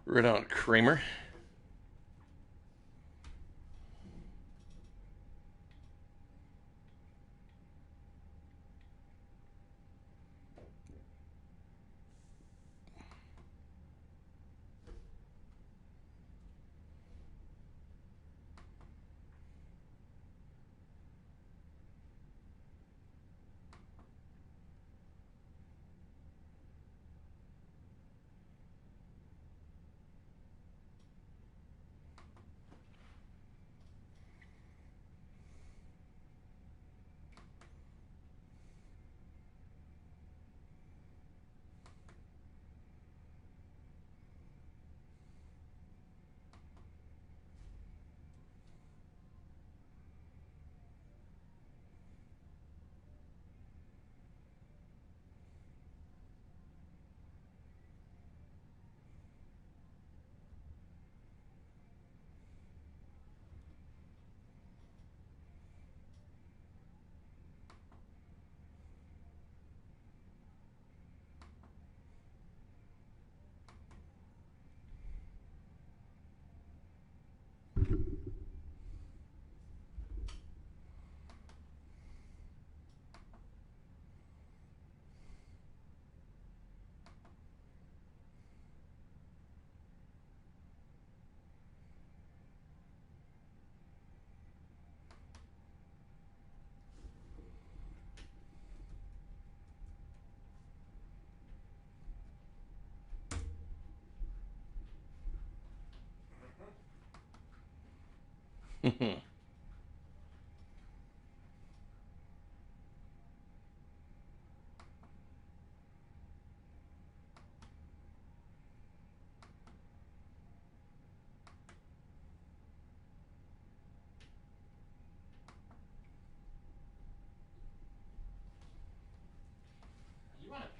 Right on, Kramer.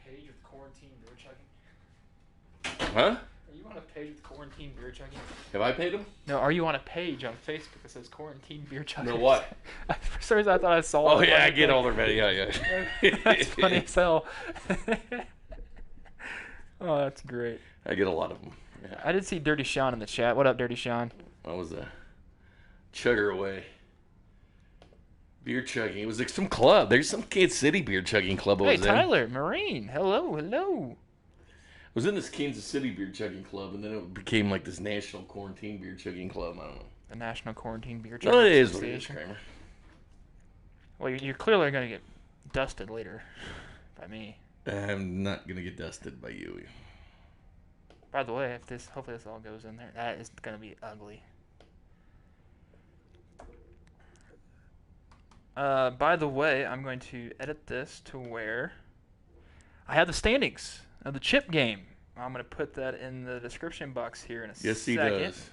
Page with quarantine beer chugging? Huh? Are you on a page with quarantine beer chugging? Have I paid him? No, are you on a page on Facebook that says quarantine beer chugging? No, what? For some reason, I thought I saw Oh, it. yeah, I get all their video, yeah. That's funny as hell. Oh, that's great. I get a lot of them. Yeah. I did see Dirty Sean in the chat. What up, Dirty Sean? That was a chugger away. Beer chugging. It was like some club. There's some Kansas City beer chugging club I was in. Hey, Tyler, Maureen. Hello. I was in this Kansas City beer chugging club, and then it became like this national quarantine beer chugging club. I don't know. The National Quarantine Beer Chugging No, it is what it is, Association. Kramer. Well, you're clearly going to get dusted later by me. I'm not going to get dusted by you. By the way, hopefully this all goes in there. That is going to be ugly. By the way, I'm going to edit this to where I have the standings of the chip game. I'm going to put that in the description box here in a second. Yes, he does.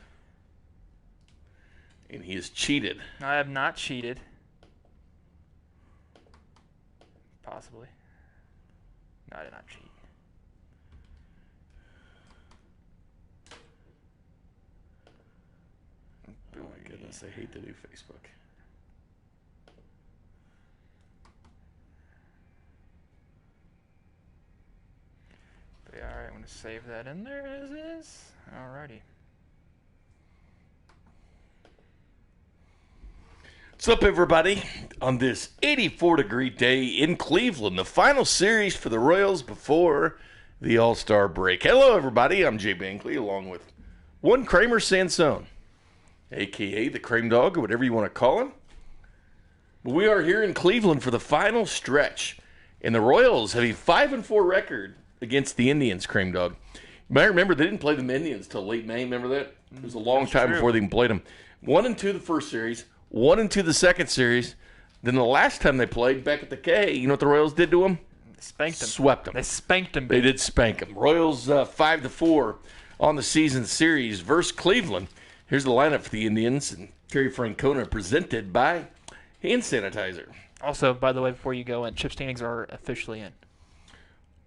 And he has cheated. I have not cheated. Possibly. No, I did not cheat. Oh my goodness, I hate the new Facebook. But yeah, alright, I'm going to save that in there as is. Alrighty. What's up, everybody? On this 84-degree day in Cleveland, the final series for the Royals before the All-Star break. Hello, everybody. I'm Jay Bankley, along with one Kramer Sansone, a.k.a. the Crame Dog, or whatever you want to call him. But we are here in Cleveland for the final stretch, and the Royals have a 5-4 record against the Indians, Crame Dog. You might remember they didn't play the Indians till late May. Remember that? It was a long time before they even played them. 1-2 the first series. 1-2 the second series. Then the last time they played back at the K, you know what the Royals did to them? Spanked them. Swept them. They spanked them. They did spank them. Royals 5-4 on the season series versus Cleveland. Here's the lineup for the Indians. And Terry Francona presented by hand sanitizer. Also, by the way, before you go in, chip standings are officially in.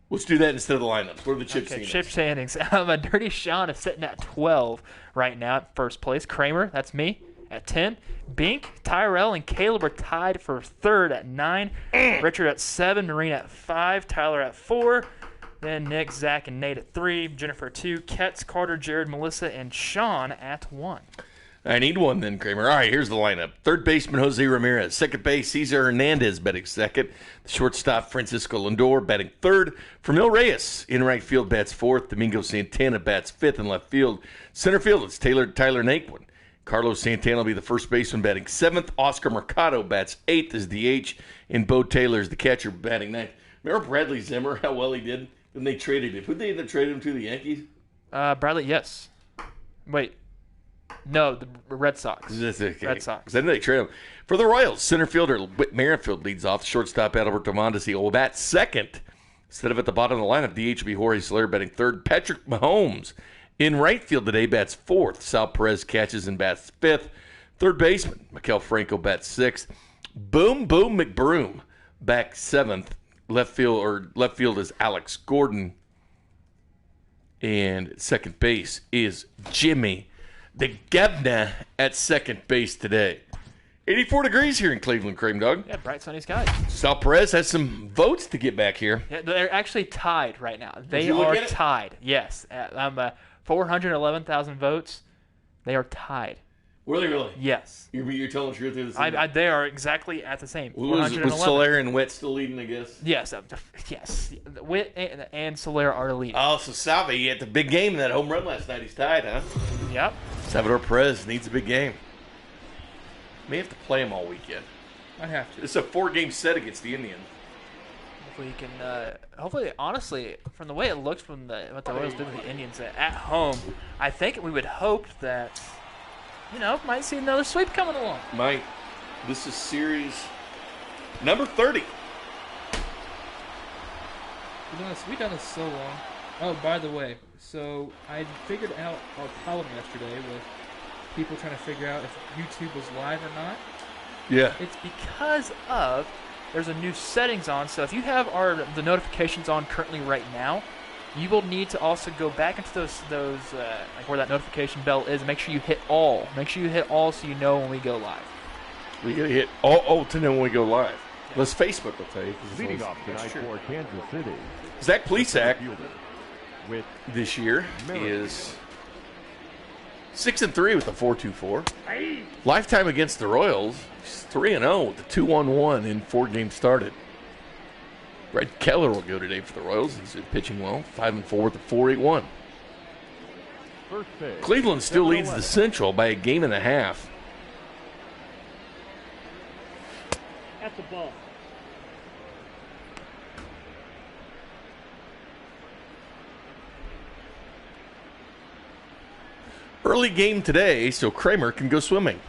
Let's do that instead of the lineups. What are the chip standings? Chip standings. Dirty Sean is sitting at 12 right now at first place. Kramer, that's me, at 10. Bink, Tyrell, and Caleb are tied for third at 9. Richard at 7. Maureen at 5. Tyler at 4. Then Nick, Zach, and Nate at 3. Jennifer at 2. Ketz, Carter, Jarrod, Melissa, and Sean at 1. I need one then, Kramer. All right, here's the lineup. Third baseman, Jose Ramirez. Second base, Cesar Hernandez batting second. The shortstop, Francisco Lindor batting third. Framil Reyes in right field bats fourth. Domingo Santana bats fifth in left field. Center field, it's Tyler Naquin. Carlos Santana will be the first baseman batting seventh. Oscar Mercado bats eighth as DH. And Bo Taylor is the catcher batting ninth. Remember Bradley Zimmer, how well he did when they traded him? Who'd they end up trading him to, the Yankees? Bradley, yes. Wait. No, the Red Sox. Okay. Red Sox. Then they trade him. For the Royals, center fielder Whit Merrifield leads off. Shortstop Adalberto Mondesi will bat second. Instead of at the bottom of the lineup, DH will be Jorge Soler batting third. Patrick Mahomes in right field today bats fourth. Sal Perez catches and bats fifth. Third baseman, Maikel Franco bats sixth. Boom McBroom back seventh. Left field is Alex Gordon. And second base is Jimmy the Gebna at second base today. 84 degrees here in Cleveland, Cream Dog. Yeah, bright sunny skies. Sal Perez has some votes to get back here. Yeah, they're actually tied right now. They are tied. Yes. 411,000 votes. They are tied. Were they really? Yes. You're telling the truth. They are exactly at the same. Was Soler and Witt still leading, I guess? Yes. Yes. Witt and Soler are the leading. Oh, so Salvi at the big game in that home run last night. He's tied, huh? Yep. Salvador Perez needs a big game. May have to play him all weekend. I have to. It's a 4-game set against the Indians. Hopefully, he can. Hopefully, honestly, from the way it looks from what the Royals did with the Indians at home, I think we would hope that, might see another sweep coming along. Might. This is series number 30. We've done this so long. Oh, by the way, so I figured out our problem yesterday with people trying to figure out if YouTube was live or not. Yeah. It's because of there's a new settings on. So if you have the notifications on currently right now, you will need to also go back into those like where that notification bell is. Make sure you hit all. Make sure you hit all so you know when we go live. We gotta hit all to know when we go live. Yeah. Unless Facebook will tell you. Leading off tonight for Kansas City, Zach Plesac this year is 6-3 with a 4.24. Lifetime against the Royals, he's 3-0 with a 2-1-1 in 4 games started. Brett Keller will go today for the Royals. He's pitching well, 5-4 with a 4.81. Cleveland still leads the Central by a game and a half. At the ball. Early game today, so Kramer can go swimming.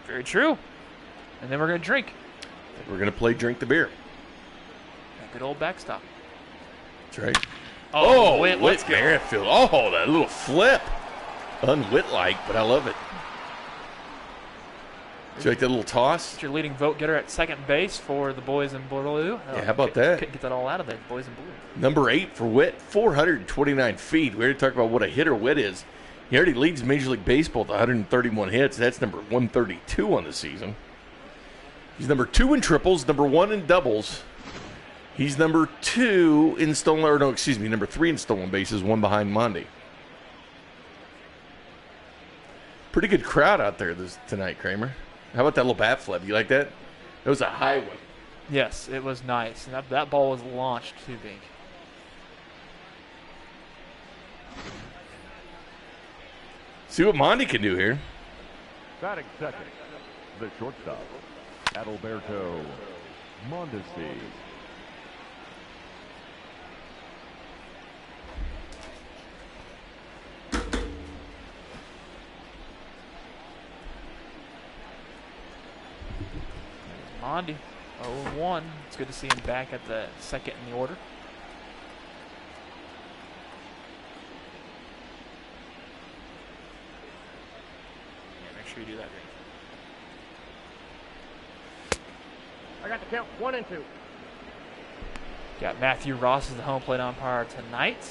Very true. And then we're going to drink. We're going to play Drink the Beer. A good old backstop. That's right. Oh, Whit Merrifield. Oh, that little flip. Un-Whit-like, but I love it. Do you like that little toss? It's your leading vote getter at second base for the boys in blue. Yeah, how about that? Couldn't get that all out of there, boys in blue. Number 8 for Whit, 429 feet. We already talked about what a hitter Whit is. He already leads Major League Baseball with 131 hits. That's number 132 on the season. He's number 2 in triples, number 1 in doubles. He's number 2 in number 3 in stolen bases, 1 behind Mondi. Pretty good crowd out there tonight, Kramer. How about that little bat flip? You like that? That was a high one. Yes, it was nice. And that ball was launched too big. See what Mondi can do here. batting second, the shortstop, Adalberto Mondesi. Mondi, 0-1. It's good to see him back at the second in the order. Yeah, make sure you do that. I got the count, 1 and 2. Got Matthew Ross as the home plate umpire tonight.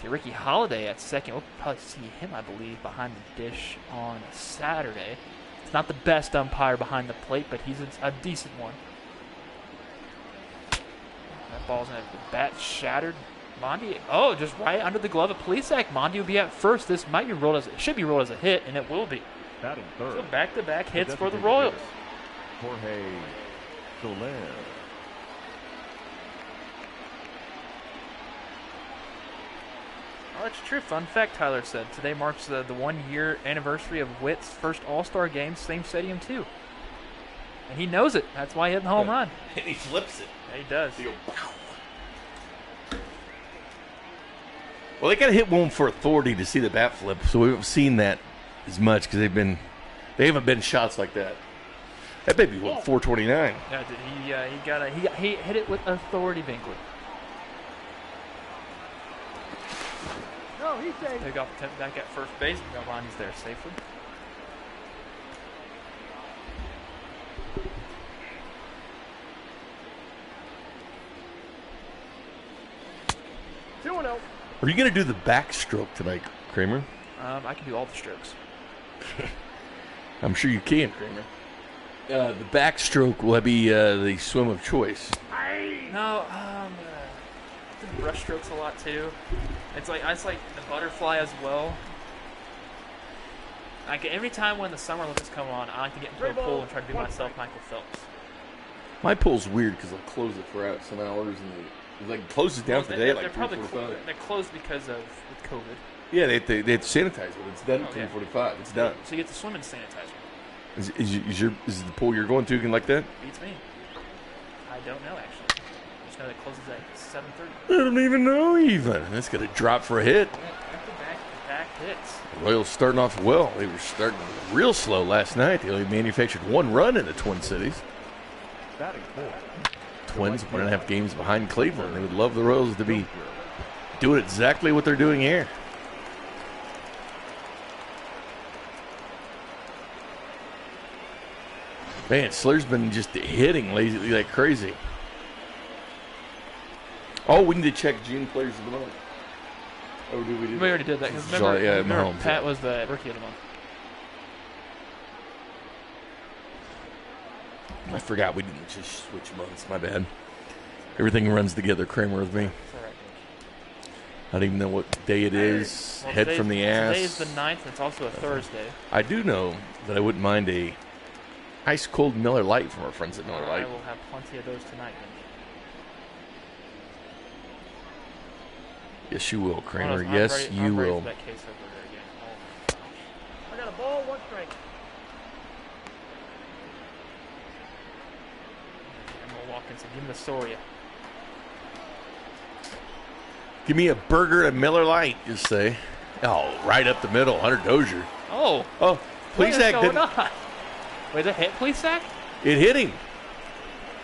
See Ricky Holiday at second. We'll probably see him, I believe, behind the dish on Saturday. It's not the best umpire behind the plate, but he's a decent one. That ball's in the bat shattered. Mondi, just right under the glove of Plesac. Mondi will be at first. This might be rolled it should be rolled as a hit, and it will be. Batting third. So back-to-back hits for the Royals. Jorge Soler. Oh, that's true. Fun fact, Tyler said. Today marks the 1-year anniversary of Witt's first All-Star game, same stadium, too. And he knows it. That's why he hit the home run. And he flips it. Yeah, he does. Well, they got to hit one for authority to see the bat flip, so we haven't seen that as much because they haven't been shots like that. That may be 429. Yeah, he hit it with authority, Binkley. No, he's safe. They got the attempt back at first base. Galvani's there safely. Are you going to do the backstroke tonight, Kramer? I can do all the strokes. I'm sure you can, Kramer. The backstroke will be the swim of choice. No, the brush strokes a lot too. It's like the butterfly as well. Like every time when the Summer Olympics come on, I like to get into a pool and try to do myself Michael Phelps. My pool's weird because they'll close it for some hours and they close it down for the day They're like probably 3:45. they're closed because of with COVID. Yeah, they have to sanitize it. It's done at 3:45. It's done. So you get the swimming sanitizer. Is the pool you're going to like that? Beats me. I don't know actually. I just know that it closes at 7:30. I don't even know even. That's going to drop for a hit. Back hits. The Royals starting off well. They were starting real slow last night. They only manufactured 1 run in the Twin Cities. Batting fourth. Twins 1.5 games behind Cleveland. They would love the Royals to be doing exactly what they're doing here. Man, Slur's been just hitting lately like crazy. Oh, we need to check June players of the month. Oh, did we do that? We already did that. 'Cause remember Mahomes, Pat was the rookie of the month. I forgot we didn't just switch months. My bad. Everything runs together, Kramer, with me. It's all right. I don't even know what day it is. Well, Head from the ass. Today is the 9th, and it's also a Thursday. I do know that I wouldn't mind a ice cold Miller Lite from our friends at Miller I Lite. will have plenty of those tonight. Yes, you will, Kramer. I'm Yes, ready, you I'm ready will. for that case over there again. Oh, my gosh. I got a ball, 1 strike. Emma Watkins, give me the Soria. Give me a burger and Miller Lite, you say. Oh, right up the middle, Hunter Dozier. Oh, Oh, what is Plesac going didn't. on? Wait, that hit Plesac? It hit him.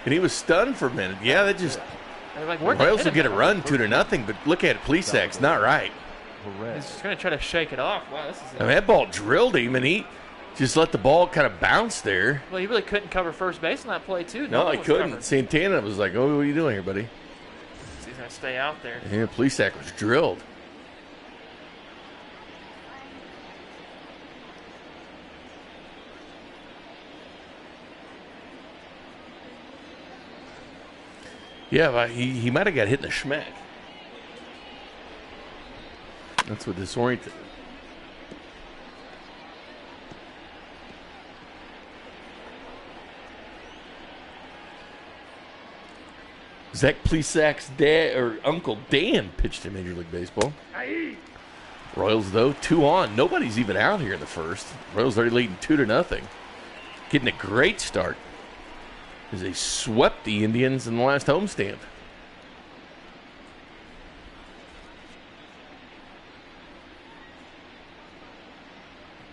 And he was stunned for a minute. Yeah, that just. They're like, The where'd that Royals hit will him get a at? run 2-0, but look at it. Plesac's not right. He's just going to try to shake it off. Wow, this is I mean, that ball drilled him, and he just let the ball kind of bounce there. Well, he really couldn't cover first base on that play, too. No, one he was couldn't. covered. Santana was like, oh, what are you doing here, buddy? So he's going to stay out there. Yeah, Plesac was drilled. Yeah, but he might have got hit in the schmack. That's what disoriented him. Zach Plesac's dad or Uncle Dan pitched in Major League Baseball. Royals, though, 2 on. Nobody's even out here in the first. Royals already leading 2-0. Getting a great start as they swept the Indians in the last homestand.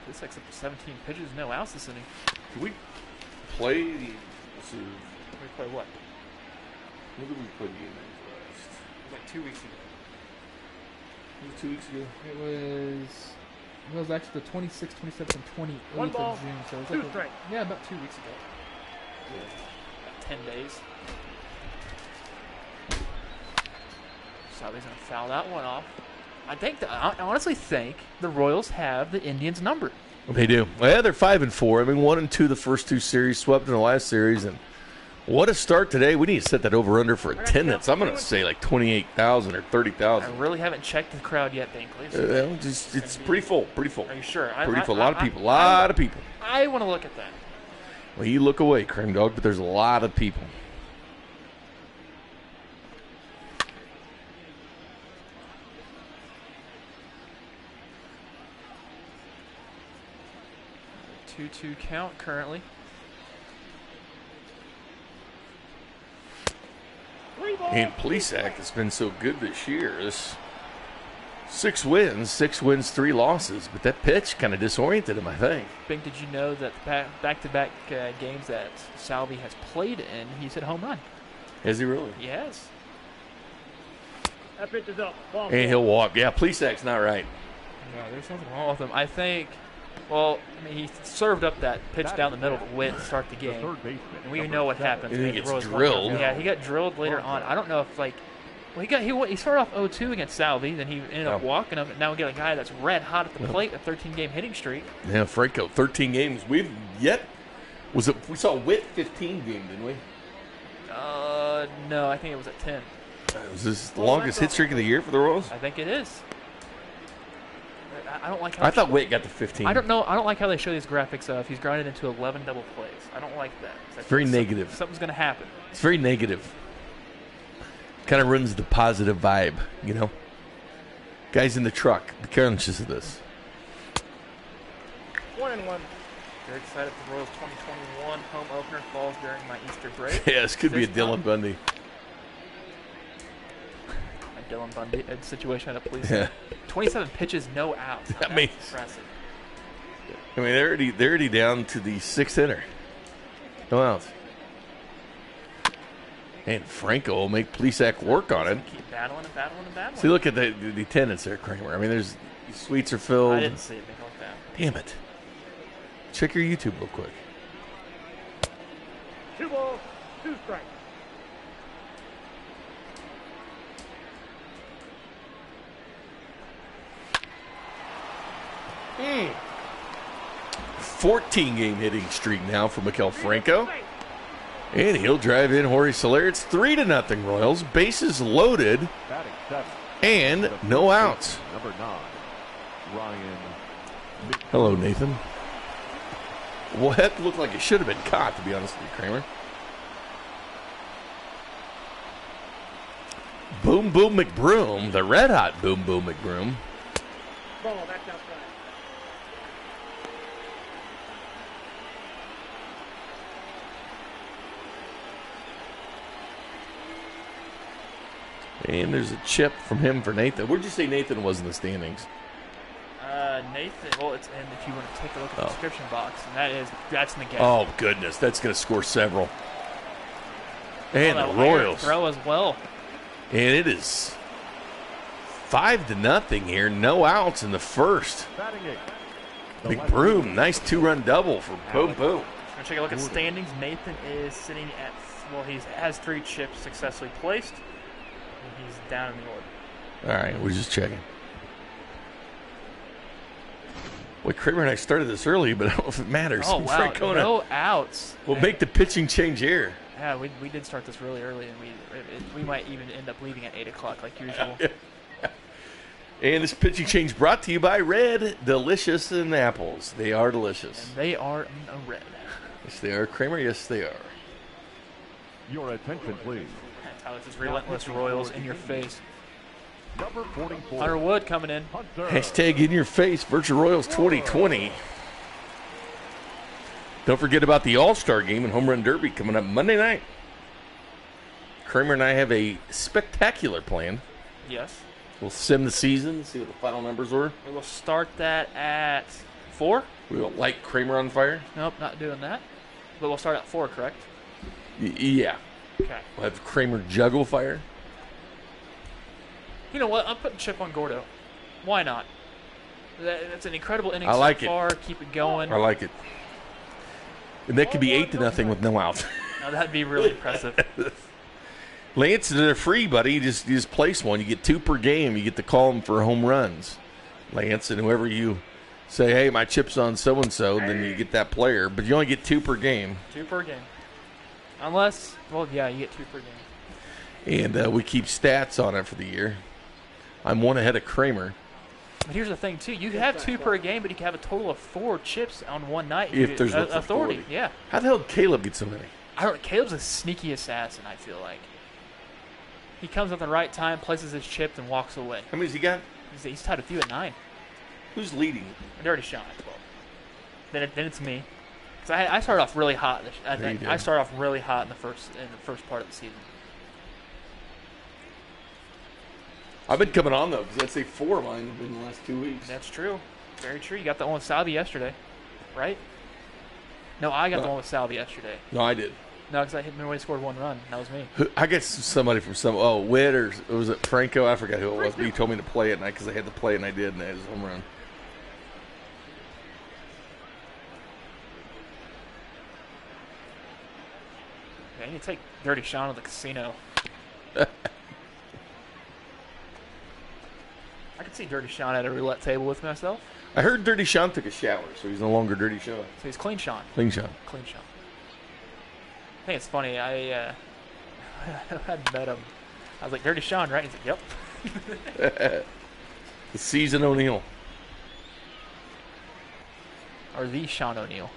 Plesac's up to 17 pitches, no outs this inning. Can we play the... We play what? When did we play the game last? It was like 2 weeks ago. Was it 2 weeks ago? It was actually the 26th, 27th, and 28th 1 ball, of June. So it was 2 like strikes. yeah, about 2 weeks ago. About 10 days. Salvy's going to foul that one off. I honestly think the Royals have the Indians numbered. They do. Well, yeah, they're 5-4. I mean, 1-2 the first 2 series, swept in the last series, and What a start today. We need to set that over-under for attendance. I'm going to say like 28,000 or 30,000. I really haven't checked the crowd yet, Binkley. So It's pretty full. Pretty full. are you sure? Pretty full. A lot of people. A lot of people. I want to look at that. Well, you look away, Cream Dog, but there's a lot of people. Two count currently. And Plesac has been so good this year. This 6 wins, 3 losses. But that pitch kind of disoriented him, I think. Bink, did you know that the back-to-back games that Salvi has played in, he's hit a home run? Is he really? Yes. That pitch is up. Ball And he'll walk. Yeah, Plesac's not right. No, there's something wrong with him. I think, well, I mean, he served up that pitch down the middle to Witt to start the game. And we know what happens. And he when gets Royals drilled. won. Yeah, he got drilled later on. I don't know if, like, well, he started off 0-2 against Salvi, then he ended up walking him, and now we got a guy that's red hot at the plate, a 13-game hitting streak. Yeah, Franco, 13 games. We saw Witt 15 game, didn't we? No, I think it was at 10. Was this the longest hit streak of the year for the Royals? I think it is. I don't like how I thought Witt got to 15. I don't know. I don't like how they show these graphics of he's grounded into 11 double plays. I don't like that. It's very negative. Something's going to happen. It's very negative. Kind of ruins the positive vibe, you know? Guys in the truck, be conscious of this. 1-1. Very excited for the Royals 2021 home opener falls during my Easter break. Yeah, this could be a Dylan Bundy. A Dylan Bundy situation at a police. Yeah. 27 pitches, no outs. Now, That that's means- impressive. I mean, they're already down to the 6th inner. No outs. And Franco will make Plesac work on it. Keep battling and battling and battling. See, look at the attendance there, Kramer. I mean, these suites are filled. I didn't see it like that. Damn it. Check your YouTube real quick. 2 balls, 2 strikes. Mm. 14-game hitting streak now for Maikel Franco. And he'll drive in Jorge Soler. It's 3-0 Royals. Bases loaded Batting seventh. and no outs. Number 9, Ryan. Hello, Nathan. Well, that looked like it should have been caught, to be honest with you, Kramer. Boom Boom McBroom, the red hot Boom Boom McBroom. Ball, that's outside. And there's a chip from him for Nathan. Where'd you say Nathan was in the standings? Nathan, well, it's in if you want to take a look at the description box, and that's in the game. Oh, goodness. That's going to score several. And the Royals. Throw as well. And it is 5-0 here. No outs in the first. Batting eighth. McBroom, nice 2-run double for Boom Boom. We're going to take a look at standings. Nathan is sitting at, well, he has 3 chips successfully placed. And he's down in the order. All right, we're just checking. Boy, Kramer and I started this early, but I don't know if it matters. Oh, wow. Francona No outs. will make the pitching change here. Yeah, we did start this really early, and we might even end up leaving at 8 o'clock like usual. And this pitching change brought to you by Red Delicious and Apples. They are delicious. And they are a red. Yes, they are. Kramer, yes, they are. Your attention, please. Tyler, this is relentless Royals in your face. Number 44. Hunter Wood coming in. Hunter. Hashtag in your face, Virtual Royals 2020. Don't forget about the All-Star game and Home Run Derby coming up Monday night. Kramer and I have a spectacular plan. Yes. We'll sim the season, see what the final numbers were. We will start that at 4. We will light Kramer on fire. Nope, not doing that. But we'll start at 4, correct? Yeah. Okay. We'll have Kramer juggle fire. You know what? I'm putting Chip on Gordo. Why not? That's an incredible inning I like so it. far. Keep it going. I like it. And that could be 8-0 with no outs. Now, that'd be really impressive. Lance, they're free, buddy. You just place one. You get 2 per game. You get to call them for home runs. Lance, and whoever you say, hey, my chip's on so-and-so, then you get that player. But you only get 2 per game. 2 per game. Unless, well, yeah, you get 2 per game. And we keep stats on it for the year. I'm 1 ahead of Kramer. But here's the thing, too. You have 2 per game, but you can have a total of 4 chips on one night. If there's authority. Yeah. How the hell did Caleb get so many? I don't. Caleb's a sneaky assassin, I feel like. He comes at the right time, places his chip, and walks away. How many's he got? He's tied with you at 9. Who's leading? Dirty Sean at 12. Then it's me. Because I started off really hot. I started off really hot in the first part of the season. I've been coming on, though, because I'd say 4 of mine have been the last 2 weeks. That's true. Very true. You got the one with Salvi yesterday, right? No, I got the one with Salvi yesterday. No, I did. No, because I hit when he scored 1 run. That was me. I guess somebody from Witt, or was it Franco? I forgot who it was, but he told me to play it, because I had to play it, and I did, and it was a home run. Yeah, you need to take Dirty Sean to the casino. I could see Dirty Sean at a roulette table with myself. I heard Dirty Sean took a shower, so he's no longer Dirty Sean. So he's Clean Sean. Clean Sean. Clean Sean. I think it's funny. I had met him. I was like, Dirty Sean, right? He's like, yep. The Season O'Neal. Or the Sean O'Neal.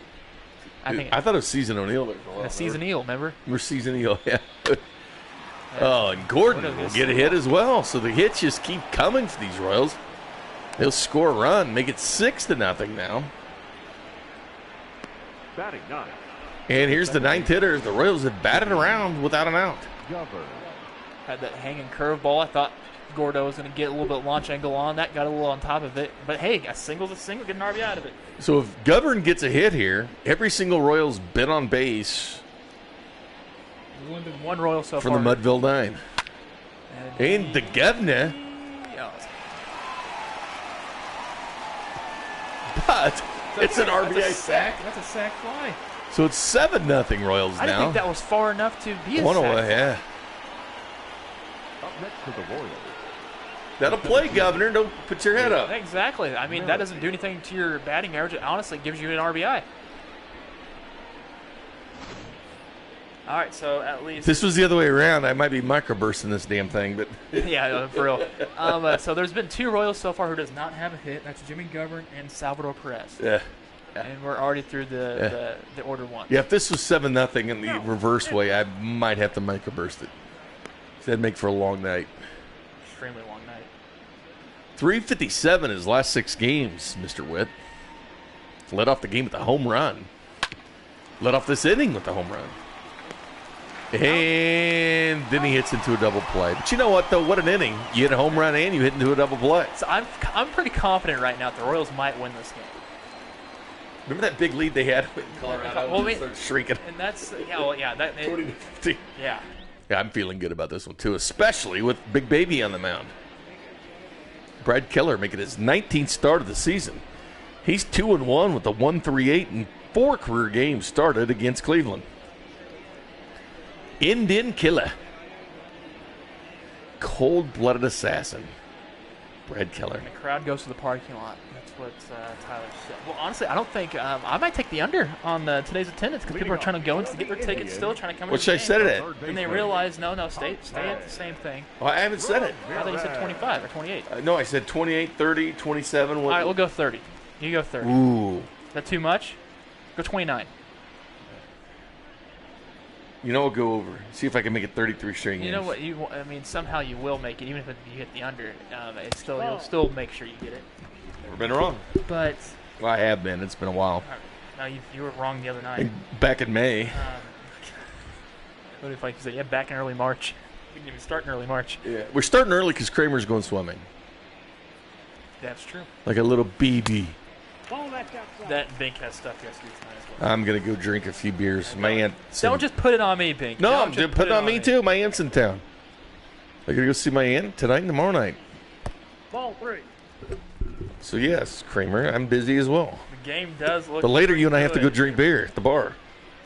I thought it was Season O'Neal there for a while. The Season Eel, remember? We're Season Eel, yeah. Oh, and Gordon will get a hit as well. So the hits just keep coming for these Royals. They'll score a run, make it 6-0 now. Batting 9. And here's the 9th hitter. The Royals have batted around without an out. Govern. Had that hanging curveball. I thought Gordo was going to get a little bit launch angle on that. Got a little on top of it. But, hey, a single's a single. Get an RBI out of it. So if Govern gets a hit here, every single Royal's been on base One Royal so from far. the Mudville 9. And the Governor. But it's an RBI sack. That's a sack fly. So it's 7-0 Royals I didn't now. think that was far enough to be a One sack. away, yeah. Up next to the Royals. That'll play, Governor. Don't put your head up. Exactly. I mean, that doesn't do anything to your batting average. It honestly gives you an RBI. All right, so at least... If this was the other way around, I might be microbursting this damn thing, but... yeah, for real. So there's been 2 Royals so far who does not Have a hit. That's Jimmy Govern. and Salvador Perez. Yeah. And we're already through the order 1. Yeah, if this was 7-0 in the reverse way, I might have to microburst it. That'd make for a long night. Extremely long night. 357 his last 6 games, Mr. Witt. Led off the game with a home run. Led off this inning with a home run. And then he hits into a double play. But you know what, though? What an inning. You hit a home run and you hit into a double play. So I'm pretty confident right now that the Royals might win this game. Remember that big lead they had in Colorado? Well, Started shrieking. And that's, that 20-50. yeah. Yeah, I'm feeling good about this one, too, especially with Big Baby on the mound. Brad Keller making his 19th start of the season. He's 2-1 with a 1.38 and 4 career games started against Cleveland. Indian Killer. Cold-blooded assassin. Brad Keller. And the crowd goes to the parking lot. That's what Tyler said. Well, honestly, I don't think I might take the under on today's attendance because people are trying to go in to get their tickets still, trying to come in. What should I set it at? And they realize, no, stay at the same thing. Oh, I haven't said it. I thought you said 25 or 28. No, I said 28, 30, 27. All right, we'll go 30. You go 30. Ooh. Is that too much? Go 29. You know, we'll go over. See if I can make it 33 straight games. You know what? I mean, somehow you will make it, even if you hit the under. You'll still make sure you get it. Never been wrong. But Well, I have been. It's been a while. no, you were wrong the other night. Back in May. What if I said, yeah, back in early March? We didn't even start in early March. Yeah. We're starting early because Kramer's going swimming. That's true. Like a little baby. Ball that's outside. That Bink has stuff yesterday tonight as well. I'm going to go drink a few beers. My aunt. Don't just put it on me, Bink. No, Don't I'm just putting it on me too. My aunt's in town. I got to go see my aunt tonight and tomorrow night. Ball 3. So, yes, Kramer, I'm busy as well. The game does look. The later you and I have to go good. drink beer at the bar.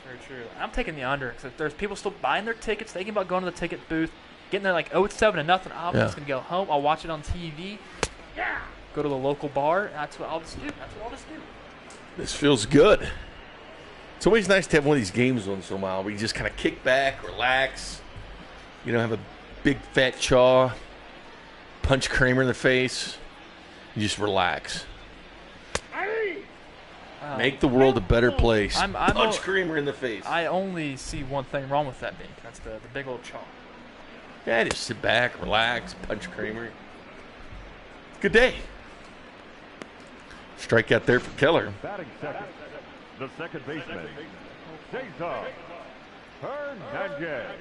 Very true. I'm taking the under because if there's people still buying their tickets, thinking about going to the ticket booth, getting there like, oh, it's 7-0. I'm just gonna go home. I'll watch it on TV. Yeah. Go to the local bar. That's what I'll just do. This feels good. It's always nice to have one of these games once in a while where you just kind of kick back, relax. You know, have a big fat chaw, punch Kramer in the face. You just relax. Make the world a better place. Punch Kramer in the face. I only see one thing wrong with that, Bink. That's the big old chaw. Yeah, just sit back, relax, punch Kramer. Good day. Strike out there for Keller. Batting second, the second baseman, Cesar Hernandez.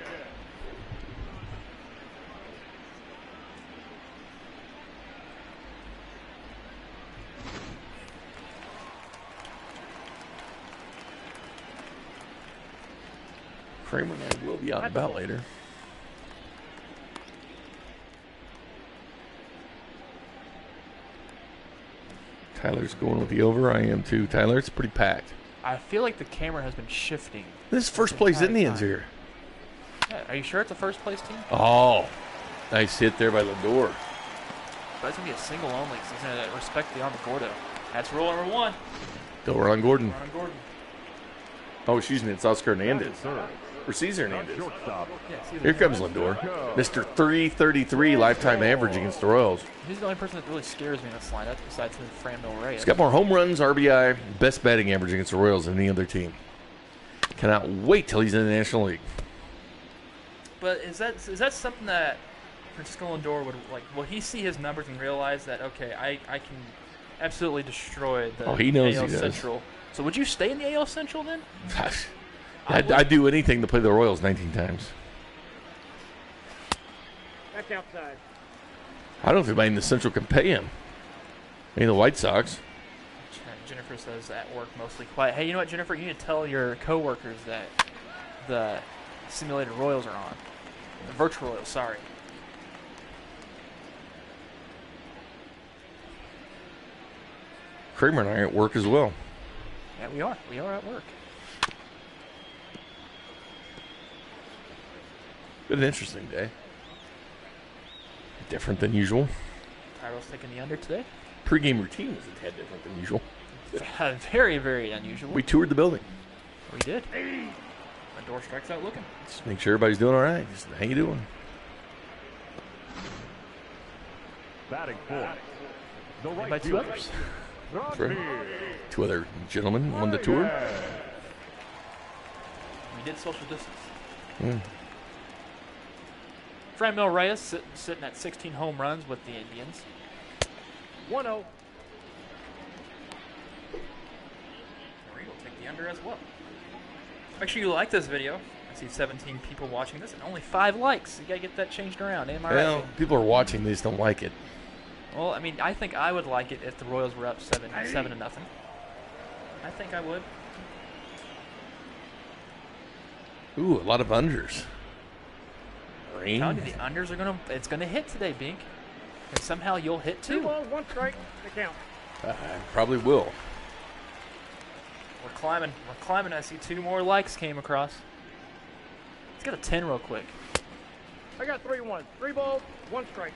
Kramer and I will be out and about later. Tyler's going with the over. I am too. Tyler, it's pretty packed. I feel like the camera has been shifting. This is first place Indians here. Yeah, are you sure it's a first place team? Oh, nice hit there by Lindor. But it's going to be a single only, so he's going to respect the Gordo. That's rule number 1. Door on Gordon. On Gordon. Oh, excuse me, it's Oscar Hernandez. Or Cesar Hernandez. Here comes Lindor. Mr. 333 lifetime average against the Royals. He's the only person that really scares me in this lineup besides Framil Reyes. He's got more home runs, RBI, best batting average against the Royals than any other team. Cannot wait till he's in the National League. But is that something that Francisco Lindor would like? Will he see his numbers and realize that I can absolutely destroy the he knows AL he does. Central? So would you stay in the AL Central then? I'd do anything to play the Royals 19 times. That's outside. I don't know if anybody in the Central can pay him. I mean, the White Sox. Jennifer says at work mostly quiet. Hey, you know what, Jennifer? You need to tell your coworkers that the simulated Royals are on. The virtual Royals, sorry. Kramer and I are at work as well. Yeah, we are. We are at work. Been an interesting day. Different than usual. Tyrell's taking the under today. Pre-game routine was a tad different than usual. Very, very unusual. We toured the building. We did. The door strikes out looking. Just make sure everybody's doing all right. Just how you doing? Batting fourth, the right By 2 fielder, others. That's right. 2 other gentlemen on the tour. We did social distance. Mm. Framil Reyes sitting at 16 home runs with the Indians. 1-0. Maureen will take the under as well. Make sure you like this video. I see 17 people watching this and only 5 likes. You gotta get that changed around. Am I Well, right? people are watching. They just don't like it. Well, I mean, I think I would like it if the Royals were up 7-0. I think I would. Ooh, a lot of unders. I'm telling you, the unders are it's gonna hit today, Bink. And somehow you'll hit 2 too. balls, 1 strike. The count. I probably will. We're climbing. We're climbing. I see 2 more likes came across. Let's get a 10 real quick. I got 3-1. 3 balls, 1 strike.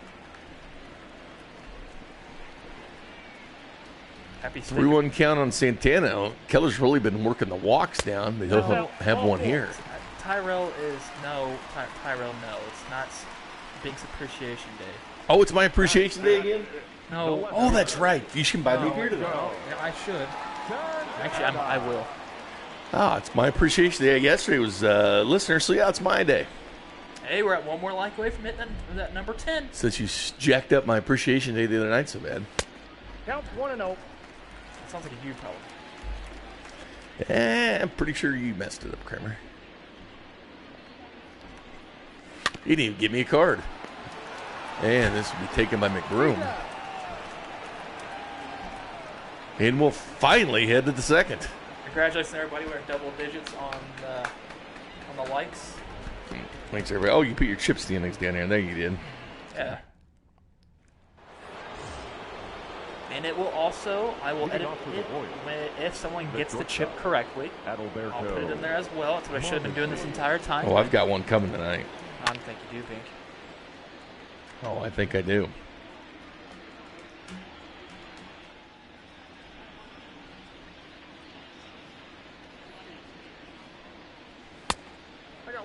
Happy 3-1 count on Santana. Keller's really been working the walks down, but he'll have one here. Tyrell is Tyrell. No, it's not Bink's Appreciation Day. Oh, it's my appreciation day again? No. Oh, that's right. You should buy me a beer today. Yeah, I should. Actually, I will. Ah, it's my appreciation day. Yesterday was listeners, so yeah, it's my day. Hey, we're at 1 more like away from hitting that number 10. Since you jacked up my appreciation day the other night so bad. Count's 1-0. That sounds like a you problem. I'm pretty sure you messed it up, Kramer. He didn't even give me a card. And this will be taken by McBroom. And we'll finally head to the second. Congratulations, everybody. We're in double digits on the likes. Thanks, everybody. Oh, you put your chipsy index down there. There you did. Yeah. And it will also, I will edit it if someone gets the chip correctly. I'll put it in there as well. That's what I should have been doing this entire time. Oh, I've got one coming tonight. I don't think you do, Bink. Oh, I think I do.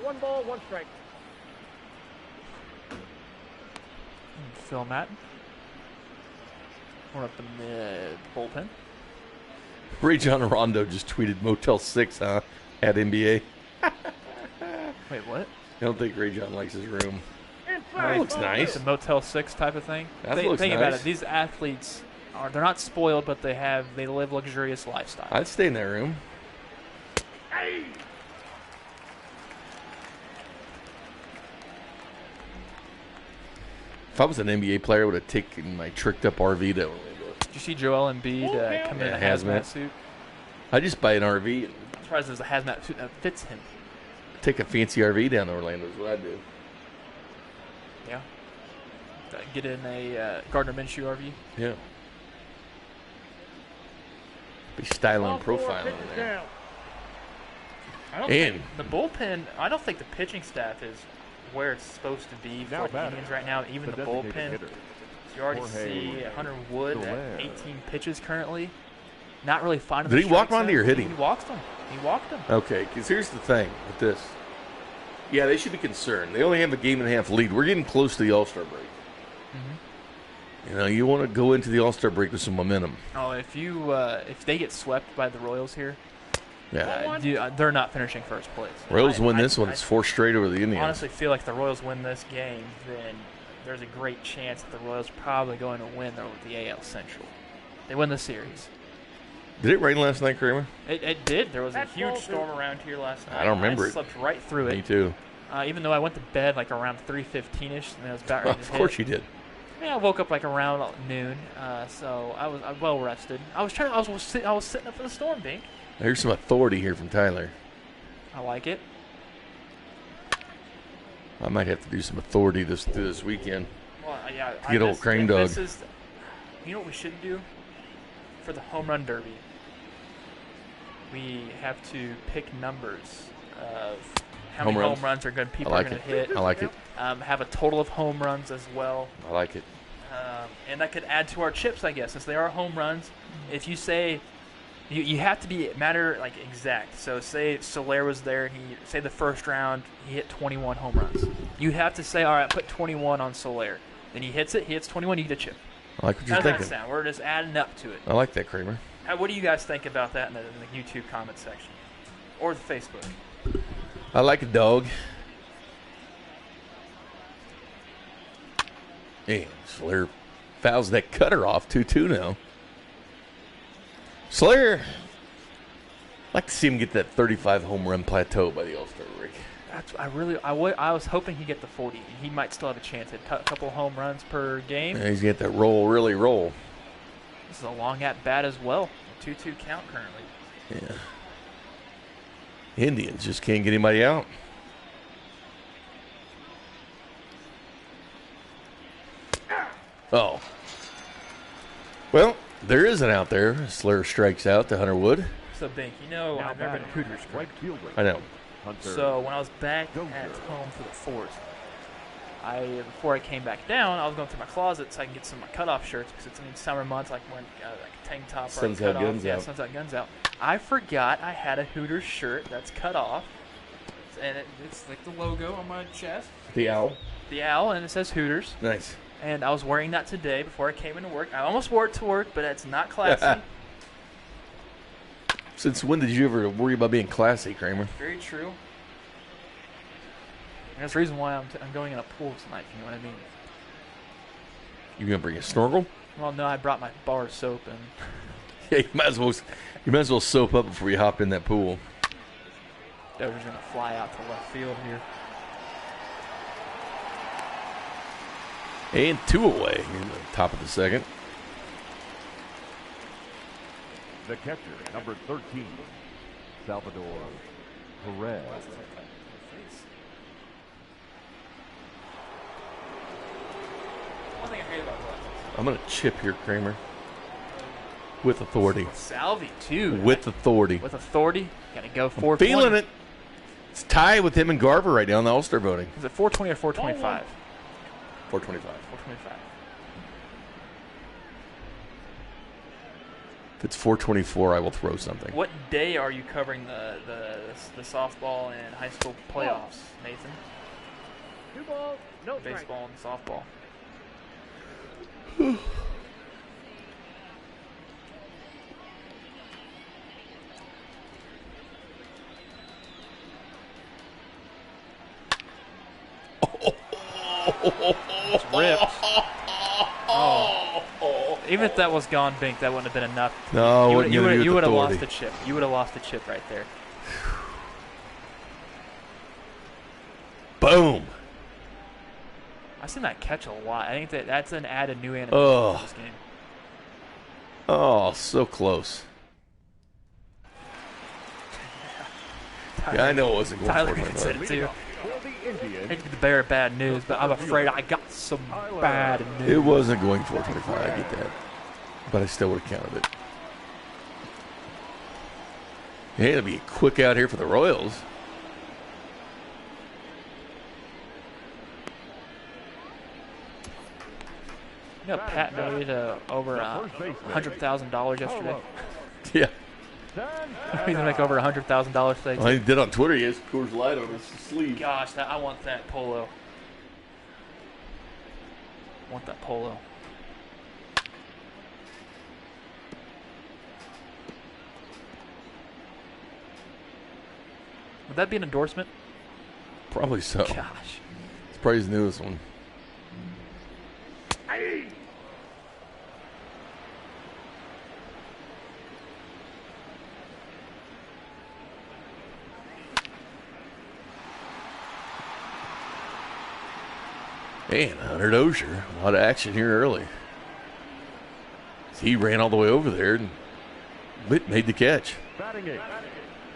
count. 1 ball, 1 strike. Phil Matten. We're up the mid bullpen. Ray John Rondo just tweeted Motel 6, huh? At NBA. Wait, what? I don't think Ray John likes his room. Inside. That looks ball nice. It's a Motel 6 type of thing. That Think looks about nice. it. These athletes they're not spoiled, but they live luxurious lifestyle. I'd stay in that room. Hey. If I was an NBA player, I would have taken my tricked up RV to Orlando. Did you see Joel Embiid come in a Yeah, hazmat hazmat. suit? I'd just buy an RV and I'm surprised there's a hazmat suit that fits him. take a fancy RV down to Orlando is what I'd do. Yeah. Get in a Gardner Minshew RV. Yeah. Be styling Ball and 4, profiling pitches in there. down. I don't And- think the bullpen. I don't think the pitching staff is where it's supposed to be Now for the batting, Indians right now. Even the designated bullpen. hitter. You already Jorge see Hunter Wood Soler. at 18 pitches currently. Not really finding. Did the he walk strike Monty zone. or hit him? He walked him. He walked him. Okay, because here's the thing with this. Yeah, they should be concerned. They only have a game and a half lead. We're getting close to the All-Star break. You know, you want to go into the All-Star break with some momentum. Oh, if they get swept by the Royals here, Yeah. they're not finishing first place. Royals win this one. I It's 4 straight over the Indians. honestly feel like if the Royals win this game, then there's a great chance that the Royals are probably going to win the AL Central. They win the series. Did it rain last night, Kramer? It did. There was a That's huge ball storm around here last night. I don't remember I it. slept right through Me it. too. Even though I went to bed like around 3:15ish, and it was about ready to Of hit. course you did. Yeah, I woke up like around noon, so I was well rested. I was sitting up for the storm, Bink. Here's some authority here from Tyler. I like it. I might have to do some authority this weekend. Well, yeah. Get old Crane Dog. You know what we should do for the home run derby? We have to pick numbers of how Home many runs. home runs people I like are going to it. hit. I like it. Have a total of home runs as well. I like it. And that could add to our chips, I guess, since they are home runs. If you say you have to be like exact. So say Soler was there, say the first round he hit 21 home runs. You have to say, all right, put 21 on Soler. Then he hits 21, you get a chip. I like what you're How does that thinking. sound? We're just adding up to it. I like that, Kramer. What do you guys think about that in the YouTube comment section or the Facebook? I like a dog. And Slayer fouls that cutter off 2-2 now. Slayer, I'd like to see him get that 35 home run plateau by the All-Star break. I was hoping he'd get the 40. He might still have a chance at a couple home runs per game. Yeah, he's got that really roll. This is a long at bat as well. A 2-2 count currently. Yeah. Indians just can't get anybody out. Oh. Well, there is an out there. Slayer strikes out to Hunter Wood. So, Bink, Now I've never been batting, to Hooters. right fielder. I know. Hunter. So when I was back Dozier. at home for the Fours, before I came back down, I was going through my closet so I can get some of my cutoff shirts because it's in summer months, like when like a tank top or Sun's a out, cutoff. guns Yeah, out. sun's out, guns out. I forgot I had a Hooters shirt that's cut off, and it's like the logo on my chest, The owl. the owl, and it says Hooters. Nice. And I was wearing that today before I came into work. I almost wore it to work, but it's not classy. Since when did you ever worry about being classy, Kramer? Very true. And that's the reason why I'm going in a pool tonight, if you know what I mean. You gonna bring a snorkel? Well, no, I brought my bar soap and Yeah, you might as well soap up before you hop in that pool. Dozier's going to fly out to left field here. And 2 away in the top of the second. The catcher, number 13, Salvador Perez. One thing I hate about that. I'm gonna chip here, Kramer. With authority. Salvi, too. With authority. With authority. Got to go 420. Feeling it. It's tied with him and Garver right now in the All-Star voting. Is it 420 or 425? 425. 425. If it's 424, I will throw something. What day are you covering the softball and high school playoffs, Nathan? 2 balls, no strike. Baseball and softball. It's ripped. Oh. Even if that was gone, Bink, that wouldn't have been enough. No, you would have lost the chip. You would have lost the chip right there. Boom. I've seen that catch a lot. I think that's an added new animation to this game. Oh, so close. Yeah, I know it wasn't going Tyler for even said it too. For the Indians, I hate to be the bearer of bad news, but I'm afraid I got some bad news. It wasn't going 425. I get that. But I still would have counted it. Hey, it'll be quick out here for the Royals. You know, Pat made over $100,000 yesterday. Yeah. He's going to make over $100,000 today. Well, he did on Twitter. He has Coors Light on his sleeve. Gosh, I want that polo. I want that polo. Would that be an endorsement? Probably so. Gosh. It's probably his newest one. Man, Hunter Dozier. A lot of action here early. He ran all the way over there and made the catch. batting eighth,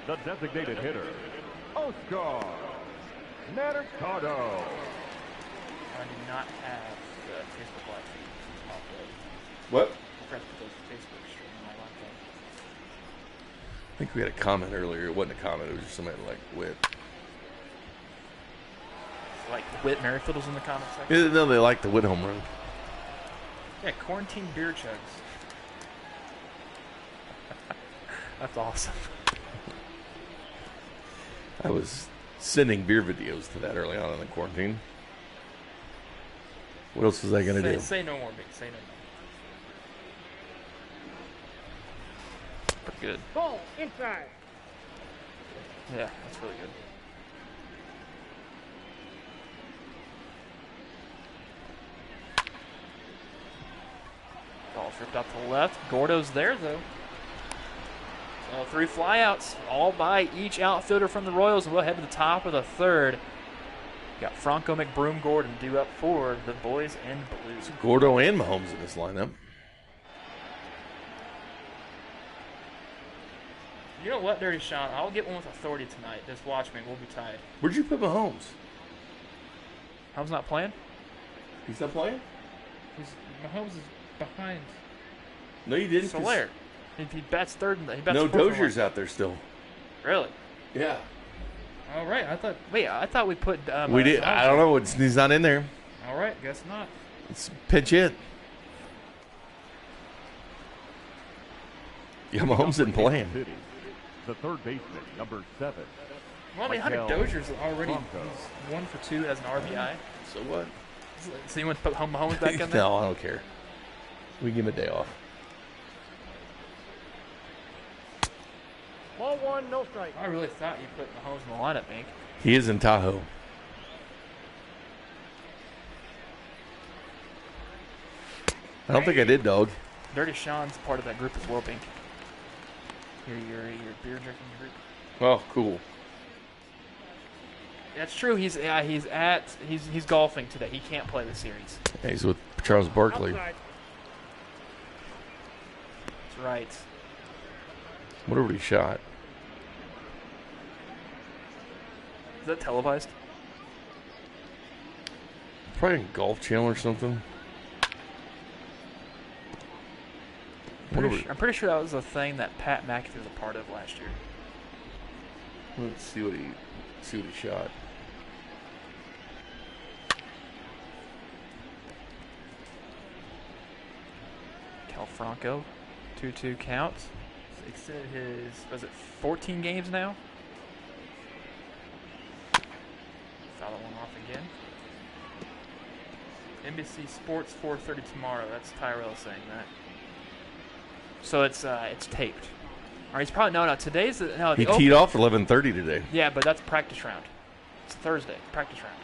the designated hitter, Oscar Mercado. I do not have the Facebook Live feed off of What? Facebook stream on my laptop. I think we had a comment earlier. It wasn't a comment. It was just somebody like Whit. Like Whit Merrifield was in the comment section. Yeah, no, they like the Whit home run. Yeah, quarantine beer chugs. That's awesome. I was sending beer videos to that early on in the quarantine. What else was I going to do? Say no more, Big. Say no more. Pretty good. Ball, inside. Yeah, that's really good. Ball's ripped out to the left. Gordo's there, though. So 3 flyouts, all by each outfielder from the Royals, and we'll head to the top of the third. Got Franco, McBroom, Gordon due up for the boys in blue. Gordo and Mahomes in this lineup. You know what, Dirty Sean? I'll get one with authority tonight. Just watch me. We'll be tied. Where'd you put Mahomes? Mahomes not playing? He's not playing? Mahomes is behind. No, you didn't. Solaire. He bats third. He bats No, fourth and Dozier's one. out there still. Really? Yeah. All right, I thought. Wait, I thought we put. We did. I don't know. He's not in there. All right, guess not. It's pitch hit. Yeah, Mahomes isn't playing. City, the third baseman, number 7. Well, I mean, Hunter Michael Dozier's already Franco. he's 1 for 2 as an RBI. So what? So you want to put Mahomes back in there? No, I don't care. We give him a day off. Ball 1, no strike. I really thought you put Mahomes in the lineup, Bink. He is in Tahoe. I don't think I did, dog. Dirty Sean's part of that group as well, Bink. Your beer drinking group. Oh, cool. That's true. He's golfing today. He can't play the series. Yeah, he's with Charles Barkley. Outside. That's right. Whatever he shot. Is that televised? Probably in Golf Channel or something. I'm pretty sure that was a thing that Pat McAfee was a part of last year. Let's see what he shot. Cal Franco. 2-2 count. Extended his, was it 14 games now? Foul that one off again. NBC Sports 4:30 tomorrow. That's Tyrell saying that. So it's taped. Or he's probably no. Today's no. He teed off 11:30 today. Yeah, but that's practice round. It's Thursday, practice round.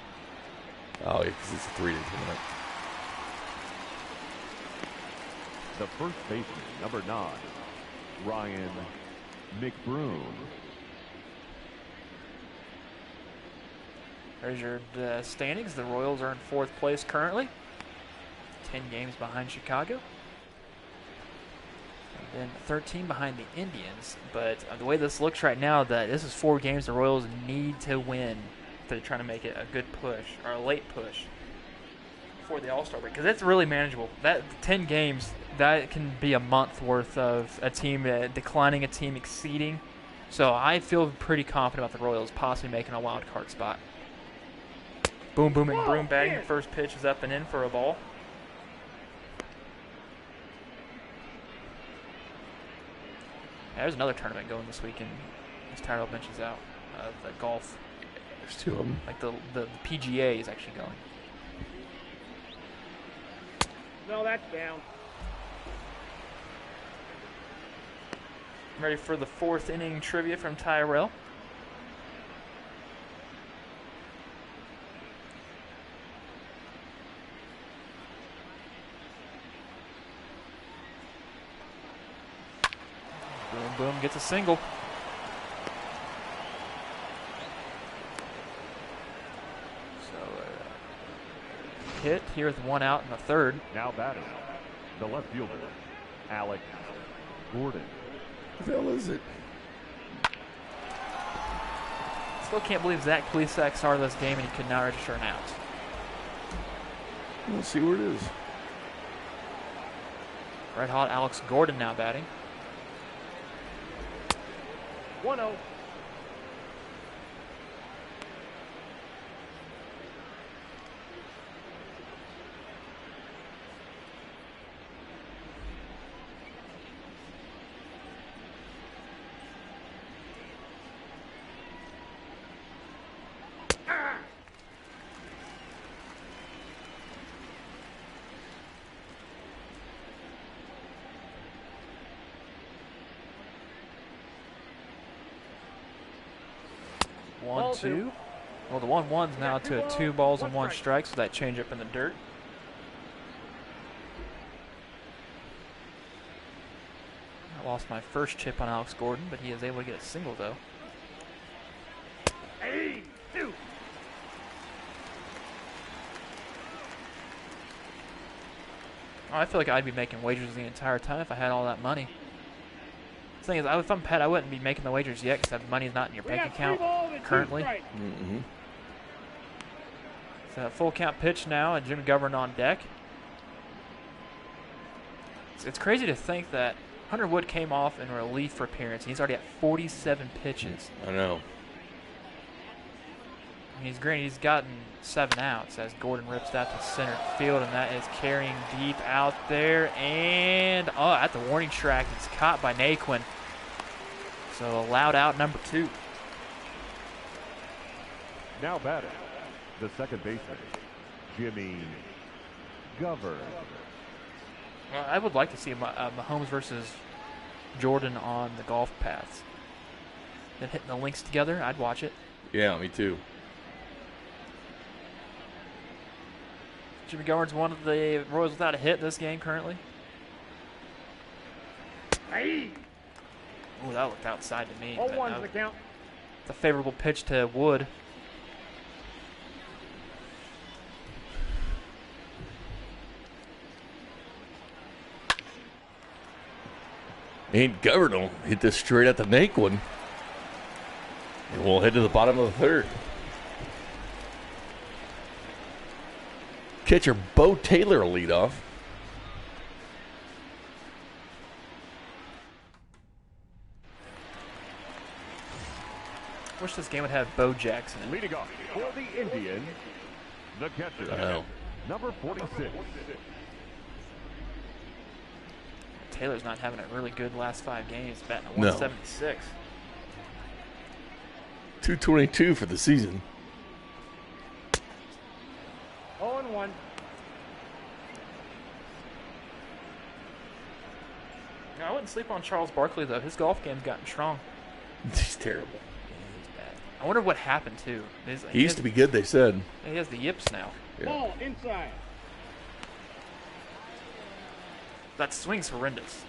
Oh, yeah, 'cause it's a 3-day tournament. The first baseman, number 9, Ryan McBroom. There's your standings. The Royals are in 4th place currently. 10 games behind Chicago. And then 13 behind the Indians. But the way this looks right now, that this is 4 games the Royals need to win if they're trying to make it a good push or a late push for the All-Star break. Because it's really manageable. That 10 games, that can be a month worth of a team declining, a team exceeding. So I feel pretty confident about the Royals possibly making a wild card spot. Boom, boom, and Broom batting. The first pitch is up and in for a ball. Yeah, there's another tournament going this weekend. As Tyrell benches out, the golf. There's 2 of them. Like the PGA is actually going. No, that's down. Ready for the 4th inning trivia from Tyrell. Boom, boom, gets a single. So, hit here with 1 out in the 3rd. Now batting, the left fielder, Alex Gordon. What the hell is it? Still can't believe Zach Plesac started this game and he could not register an out. Let's see where it is. Red hot Alex Gordon now batting. 1-0. One, two. Well, the 1-1's now to a 2 balls and 1 strike, so that change up in the dirt. I lost my first chip on Alex Gordon, but he is able to get a single, though. Hey, 2. Oh, I feel like I'd be making wagers the entire time if I had all that money. The thing is, if I'm Pet, I wouldn't be making the wagers yet because that money's not in your bank account currently. Mm-hmm. So a full count pitch now, and Jim Govern on deck. It's crazy to think that Hunter Wood came off in relief for appearance. He's already at 47 pitches. I know. He's green. He's gotten 7 outs as Gordon rips that to center field, and that is carrying deep out there. And at the warning track, it's caught by Naquin. So allowed out number 2. Now batting, the second baseman, Jimmy Govern. Well, I would like to see Mahomes versus Jordan on the golf paths. Then hitting the links together, I'd watch it. Yeah, me too. Jimmy Govern's one of the Royals without a hit this game currently. Hey, Ooh, that looked outside to me. 0-1's the count. It's a favorable pitch to Wood. Ain't Govern will hit this straight at the Naquin. And we'll head to the bottom of the 3rd. Catcher Bo Taylor will lead off. Wish this game would have Bo Jackson in it. Leading off for the Indians, the catcher, I know. number 46. Taylor's not having a really good last 5 games, batting at No. 176. 222 for the season. 0-1. No, I wouldn't sleep on Charles Barkley, though. His golf game's gotten strong. He's terrible. Yeah, he's bad. I wonder what happened, too. He used to be good, they said. He has the yips now. Yeah. Ball inside. That swing's horrendous.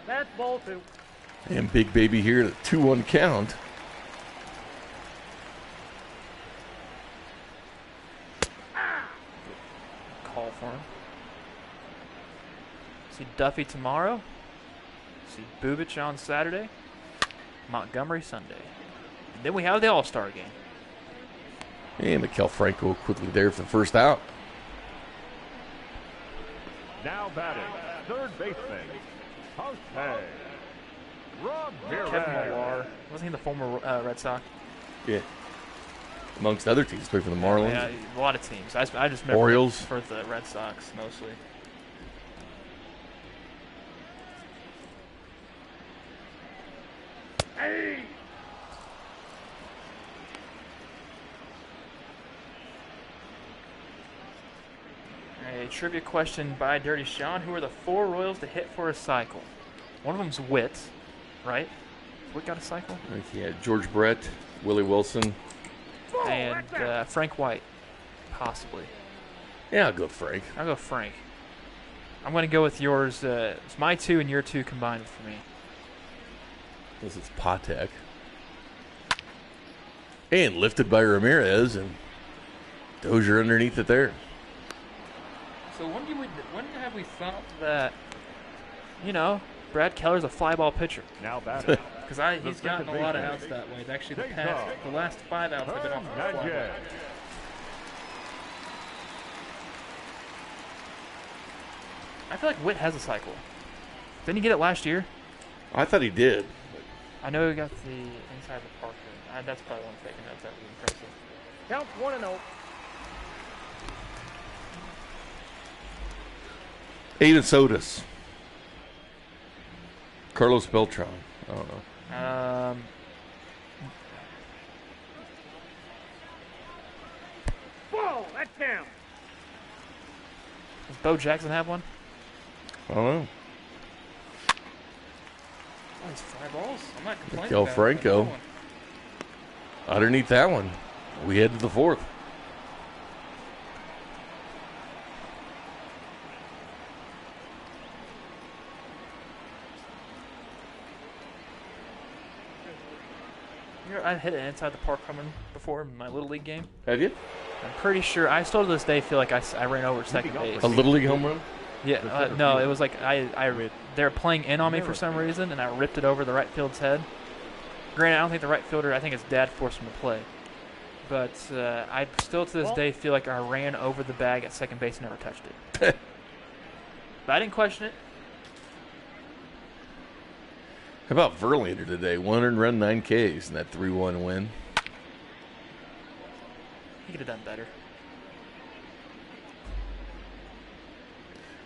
That's ball 2. And Big Baby here at a 2-1 count. Call for him. See Duffy tomorrow. See Bubich on Saturday. Montgomery Sunday. And then we have the All-Star game. And Miguel Franco quickly there for the first out. Now batting, third baseman, Jose Kevin Ramirez. Millar. Wasn't he the former Red Sox? Yeah. Amongst other teams, played for the Marlins. Yeah, a lot of teams. I just remember Orioles. for the Red Sox mostly. Hey! A trivia question by Dirty Sean. Who are the 4 Royals to hit for a cycle? One of them's Witt, right? Witt got a cycle? I think he had George Brett, Willie Wilson. And Frank White, possibly. Yeah, I'll go Frank. I'll go Frank. I'm going to go with yours. It's my 2 and your 2 combined for me. This is Patek. And lifted by Ramirez, and Dozier underneath it there. So when have we thought that, Brad Keller's a fly ball pitcher? Now batting, Because he's gotten a lot of outs that way. Actually, the last 5 outs have been off of a fly ball. I feel like Witt has a cycle. Didn't he get it last year? I thought he did. I know he got the inside the park. That's probably one taking notes. That was impressive. Counts 1-0. Even Sodas. Carlos Beltran. I don't know. Ball, that's down. Does Bo Jackson have one? I don't know. Oh, it's 5 balls. I'm not complaining. Miguel about it. Franco. Another one. Underneath that one, we head to the 4th. I hit it inside the park coming before in my Little League game. Have you? I'm pretty sure. I still to this day feel like I ran over second base. A Little League home run? Yeah, no, it was like they were playing in on me for some reason, and I ripped it over the right field's head. Granted, I don't think the right fielder, I think his dad forced him to play. But I still to this day feel like I ran over the bag at second base and never touched it. But I didn't question it. How about Verlander today? 1 run, 9 Ks in that 3-1 win. He could have done better.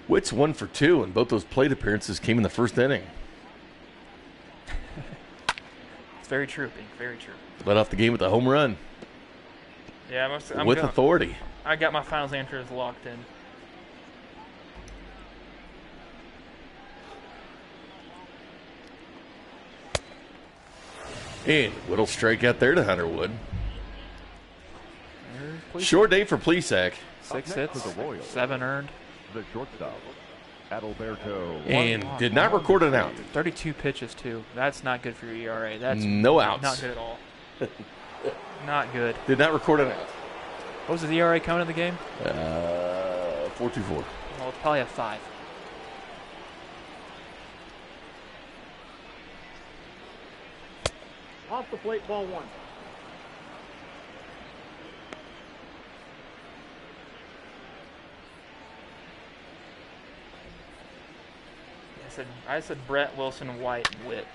Witt's 1 for 2, and both those plate appearances came in the first inning. It's very true, Bink. Very true. Led off the game with a home run Yeah, I'm with going. authority. I got my finals answers locked in. And Whittle strike out there to Hunter Wood. Please. Short day for Plesac. 6 Up next hits, for the Royals. 7 earned, The shortstop, Adalberto. And did not record an out. 32 pitches too. That's not good for your ERA. That's No outs. Not good at all. Not good. Did not record an out. What was his ERA coming in the game? 4.24. Well, it's probably a 5. Off the plate, ball 1. I said Brett, Wilson, White, and Witt.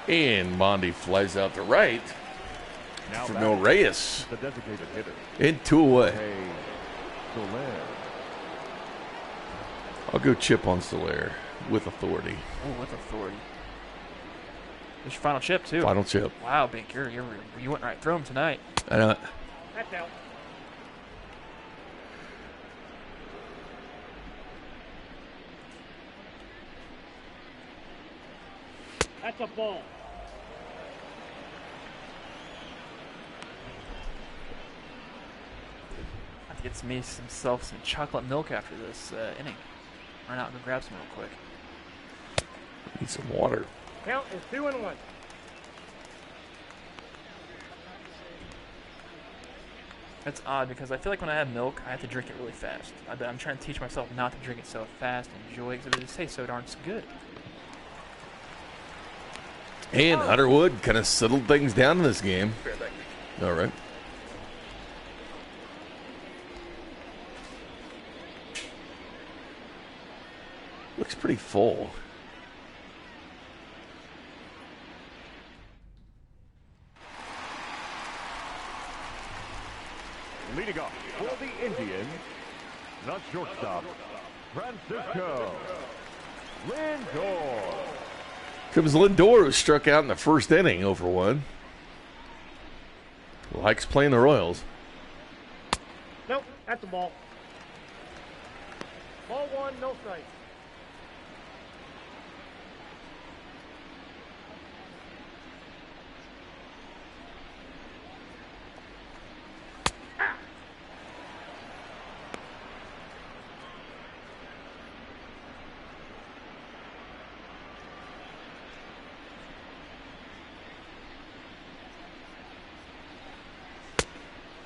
And Mondi flies out to right Now for back Mil Reyes. the designated hitter. And 2 away. Hey, Soler. I'll go chip on Soler with authority. Oh, with authority. It's your final chip, too. Final chip. Wow, Bink, you went right through him tonight. I know. That's out. That's a ball. I have to get himself some chocolate milk after this inning. Run out and go grab some real quick. Need some water. Count is 2-1. It's odd because I feel like when I have milk, I have to drink it really fast. I'm trying to teach myself not to drink it so fast and enjoy it because it just tastes so darn good. And Underwood kind of settled things down in this game. All right. Looks pretty full. Leading off for the Indians, the shortstop, Francisco Lindor. Comes Lindor, who struck out in the first inning over 1. Likes playing the Royals. Nope, that's a ball. Ball 1, no strike.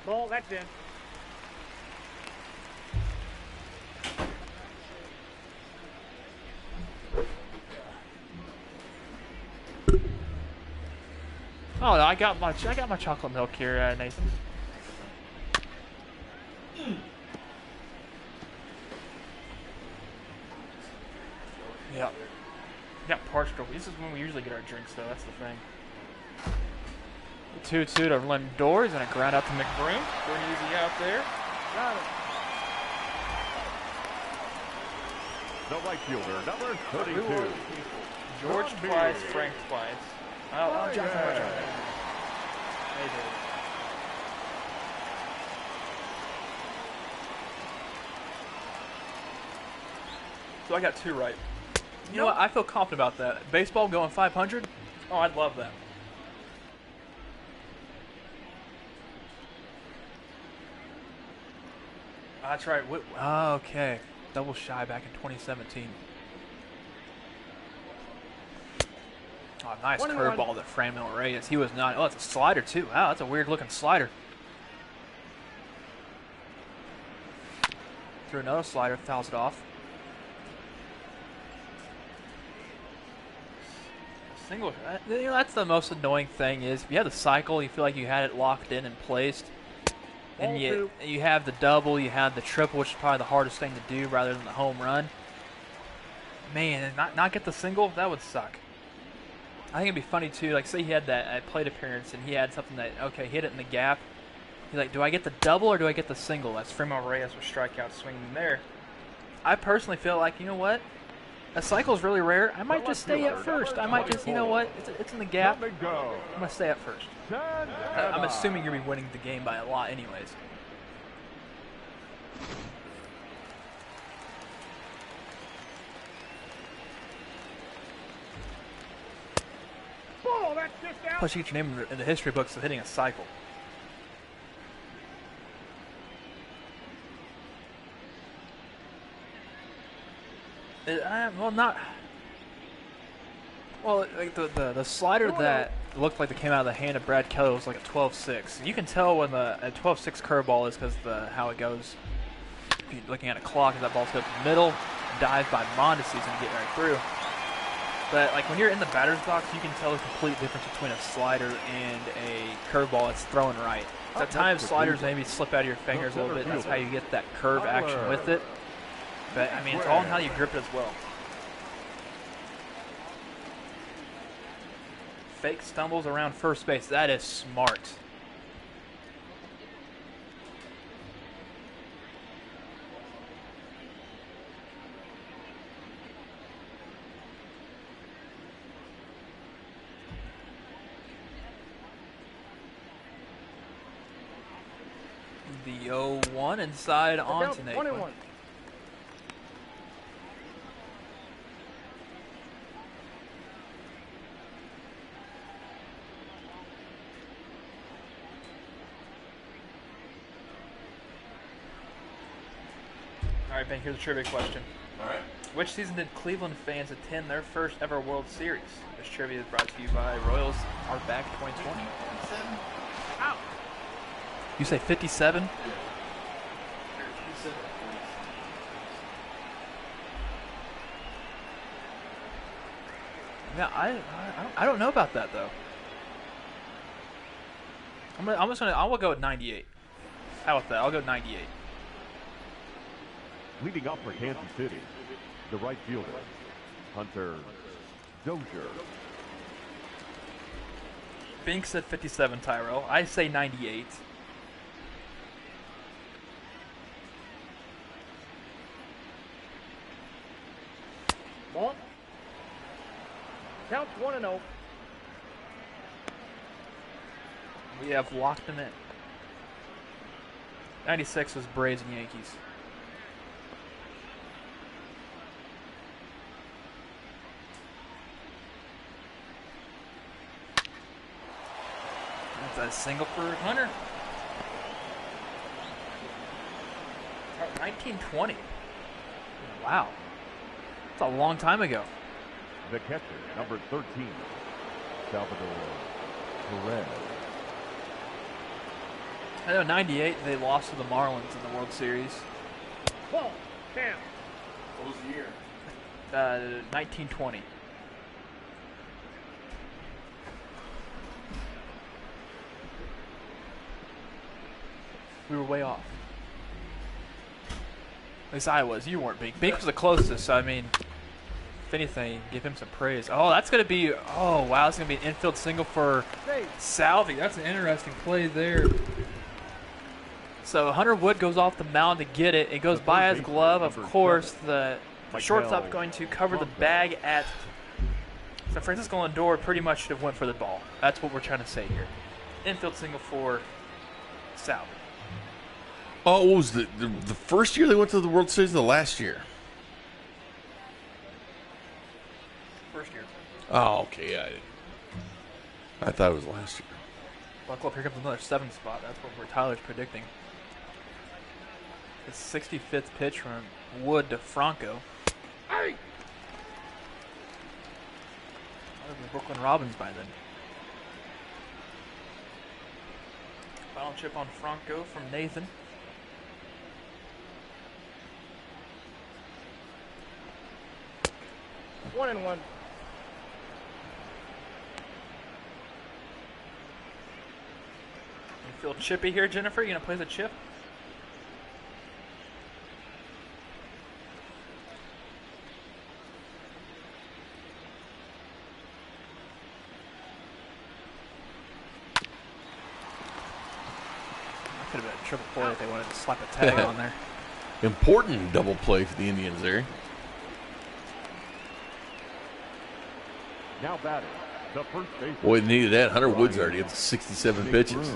Ball, that's in. Oh, I got my chocolate milk here, Nathan. Yep. Got parched over. This is when we usually get our drinks, though. That's the thing. 2-2 to Lindor. He's going to ground out to McBroom. Pretty easy out there. Got it. The right fielder, number 32. George twice, Frank twice. Oh, Johnson. Hey, dude. So I got 2 right. You know what? I feel confident about that. Baseball going 500? Oh, I'd love that. That's right. Okay. Double shy back in 2017. Oh, nice 21. curveball that framed Mil Reyes. He was not. Oh, it's a slider, too. Wow, that's a weird looking slider. Threw another slider, fouls it off. Single. You know, that's the most annoying thing is if you have the cycle, you feel like you had it locked in and placed. And you have the double, you have the triple, which is probably the hardest thing to do rather than the home run. Man, not get the single, that would suck. I think it'd be funny too, like say he had that plate appearance and he had something that, okay, hit it in the gap. He's like, do I get the double or do I get the single? That's Mil Reyes with strikeout swinging there. I personally feel like, you know what? A cycle's really rare. I might just stay at first. I might just, you know what? It's in the gap. I'm going to stay at first. I'm assuming you're going to be winning the game by a lot anyways. Ball, that's just out. Plus, you get your name in the history books of hitting a cycle. Well, like the slider that looked like it came out of the hand of Brad Keller was like a 12-6. You can tell when a 12-6 curveball is because how it goes. If you're looking at a clock, as that ball's going to the middle, dive by Mondesi and get right through. But like when you're in the batter's box, you can tell the complete difference between a slider and a curveball that's thrown right. At times, sliders maybe slip out of your fingers a little bit. That's how you get that curve action with it. But I mean, it's all in how you grip it as well. fake stumbles around first base. That is smart. The 0-1 inside on to Nate. 1 and 1. All right, Ben, here's a trivia question. All right. Which season did Cleveland fans attend their first ever World Series? This trivia is brought to you by Royals Are Back 2020. Out. You say 57? Yeah, I don't know about that though. I will go with 98. How about that? I'll go 98. Leading up for Kansas City, the right fielder, Hunter Dozier. Bink said 57, Tyrell. I say 98. Ball. Counts 1 and 0. We have locked him in. 96 was Braves and Yankees. That's a single for Hunter. 1920. Wow. That's a long time ago. The catcher, number 13, Salvador Perez. I know 98 they lost to the Marlins in the World Series. Ball. Down. What was the year? 1920. We were way off. At least I was. You weren't, Bink. Bink was the closest, so I mean, if anything, give him some praise. Oh, that's going to be, oh, wow, that's going to be an infield single for Salvi. That's an interesting play there. So Hunter Wood goes off the mound to get it. It goes by his glove. Of course, the shortstop going to cover the bag at San Francisco Lindor. Pretty much should have went for the ball. That's what we're trying to say here. Infield single for Salvi. Oh, what was the first year they went to the World Series or the last year? First year. Oh, okay. Yeah, I thought it was last year. Buckle up, here comes another 7 spot. That's what Tyler's predicting. The 65th pitch from Wood to Franco. Hey. That would be Brooklyn Robbins by then. Final chip on Franco from Nathan. One and 1. You feel chippy here, Jennifer? You gonna play the chip? That could have been a triple play if they wanted to slap a tag on there. Important double play for the Indians there. Now batting, the first baseman. Boy, they needed that. Hunter Wood's already up to 67 pitches.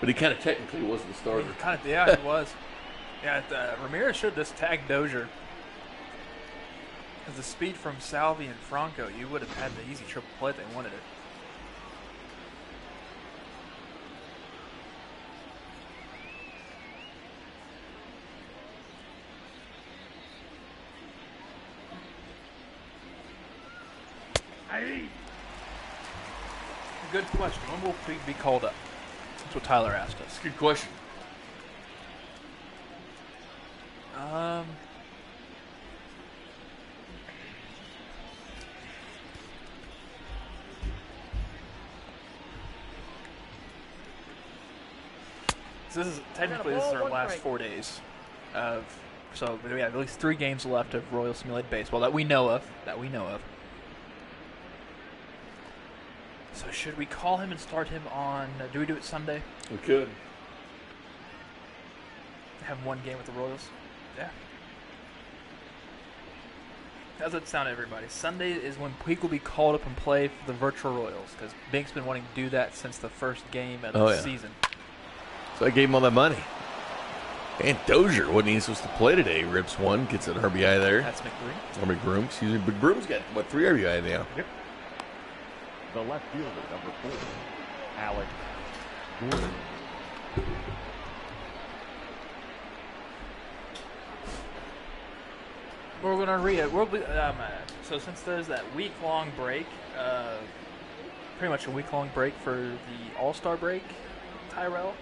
But he kind of technically wasn't the starter. Yeah, he was. Yeah, Ramirez should have just tagged Dozier. Because the speed from Salvi and Franco, you would have had the easy triple play if they wanted it. Good question. When will we be called up? That's what Tyler asked us. Good question. This is technically this is our last 4 days of. So we have at least 3 games left of Royal Simulated Baseball that we know of. So should we call him and start him on? Do we do it Sunday? We could. Have one game with the Royals? Yeah. How's that sound, everybody? Sunday is when Puig will be called up and play for the virtual Royals because Bink's been wanting to do that since the first game of the season. So I gave him all that money. And Dozier wasn't even supposed to play today. Rips one, gets an RBI there. That's McBroom. Or McBroom, excuse me. McBroom's got, 3 RBI now? Yep. The left fielder, number 4, Alex Gordon. We're going to read it. So since there's that week-long break, pretty much a week-long break for the All-Star break, Tyrell,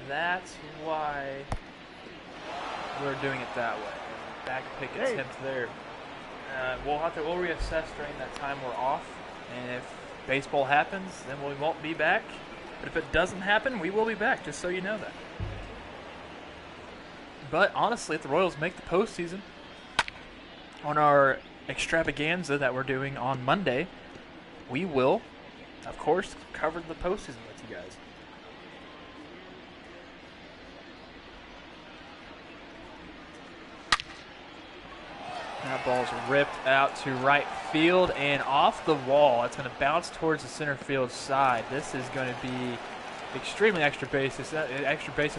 that's why we're doing it that way. Back pick attempt there. We'll reassess during that time we're off, and if baseball happens, then we won't be back. But if it doesn't happen, we will be back, just so you know that. But honestly, if the Royals make the postseason, on our extravaganza that we're doing on Monday, we will, of course, cover the postseason with you guys. That ball's ripped out to right field and off the wall. It's going to bounce towards the center field side. This is going to be extremely extra basis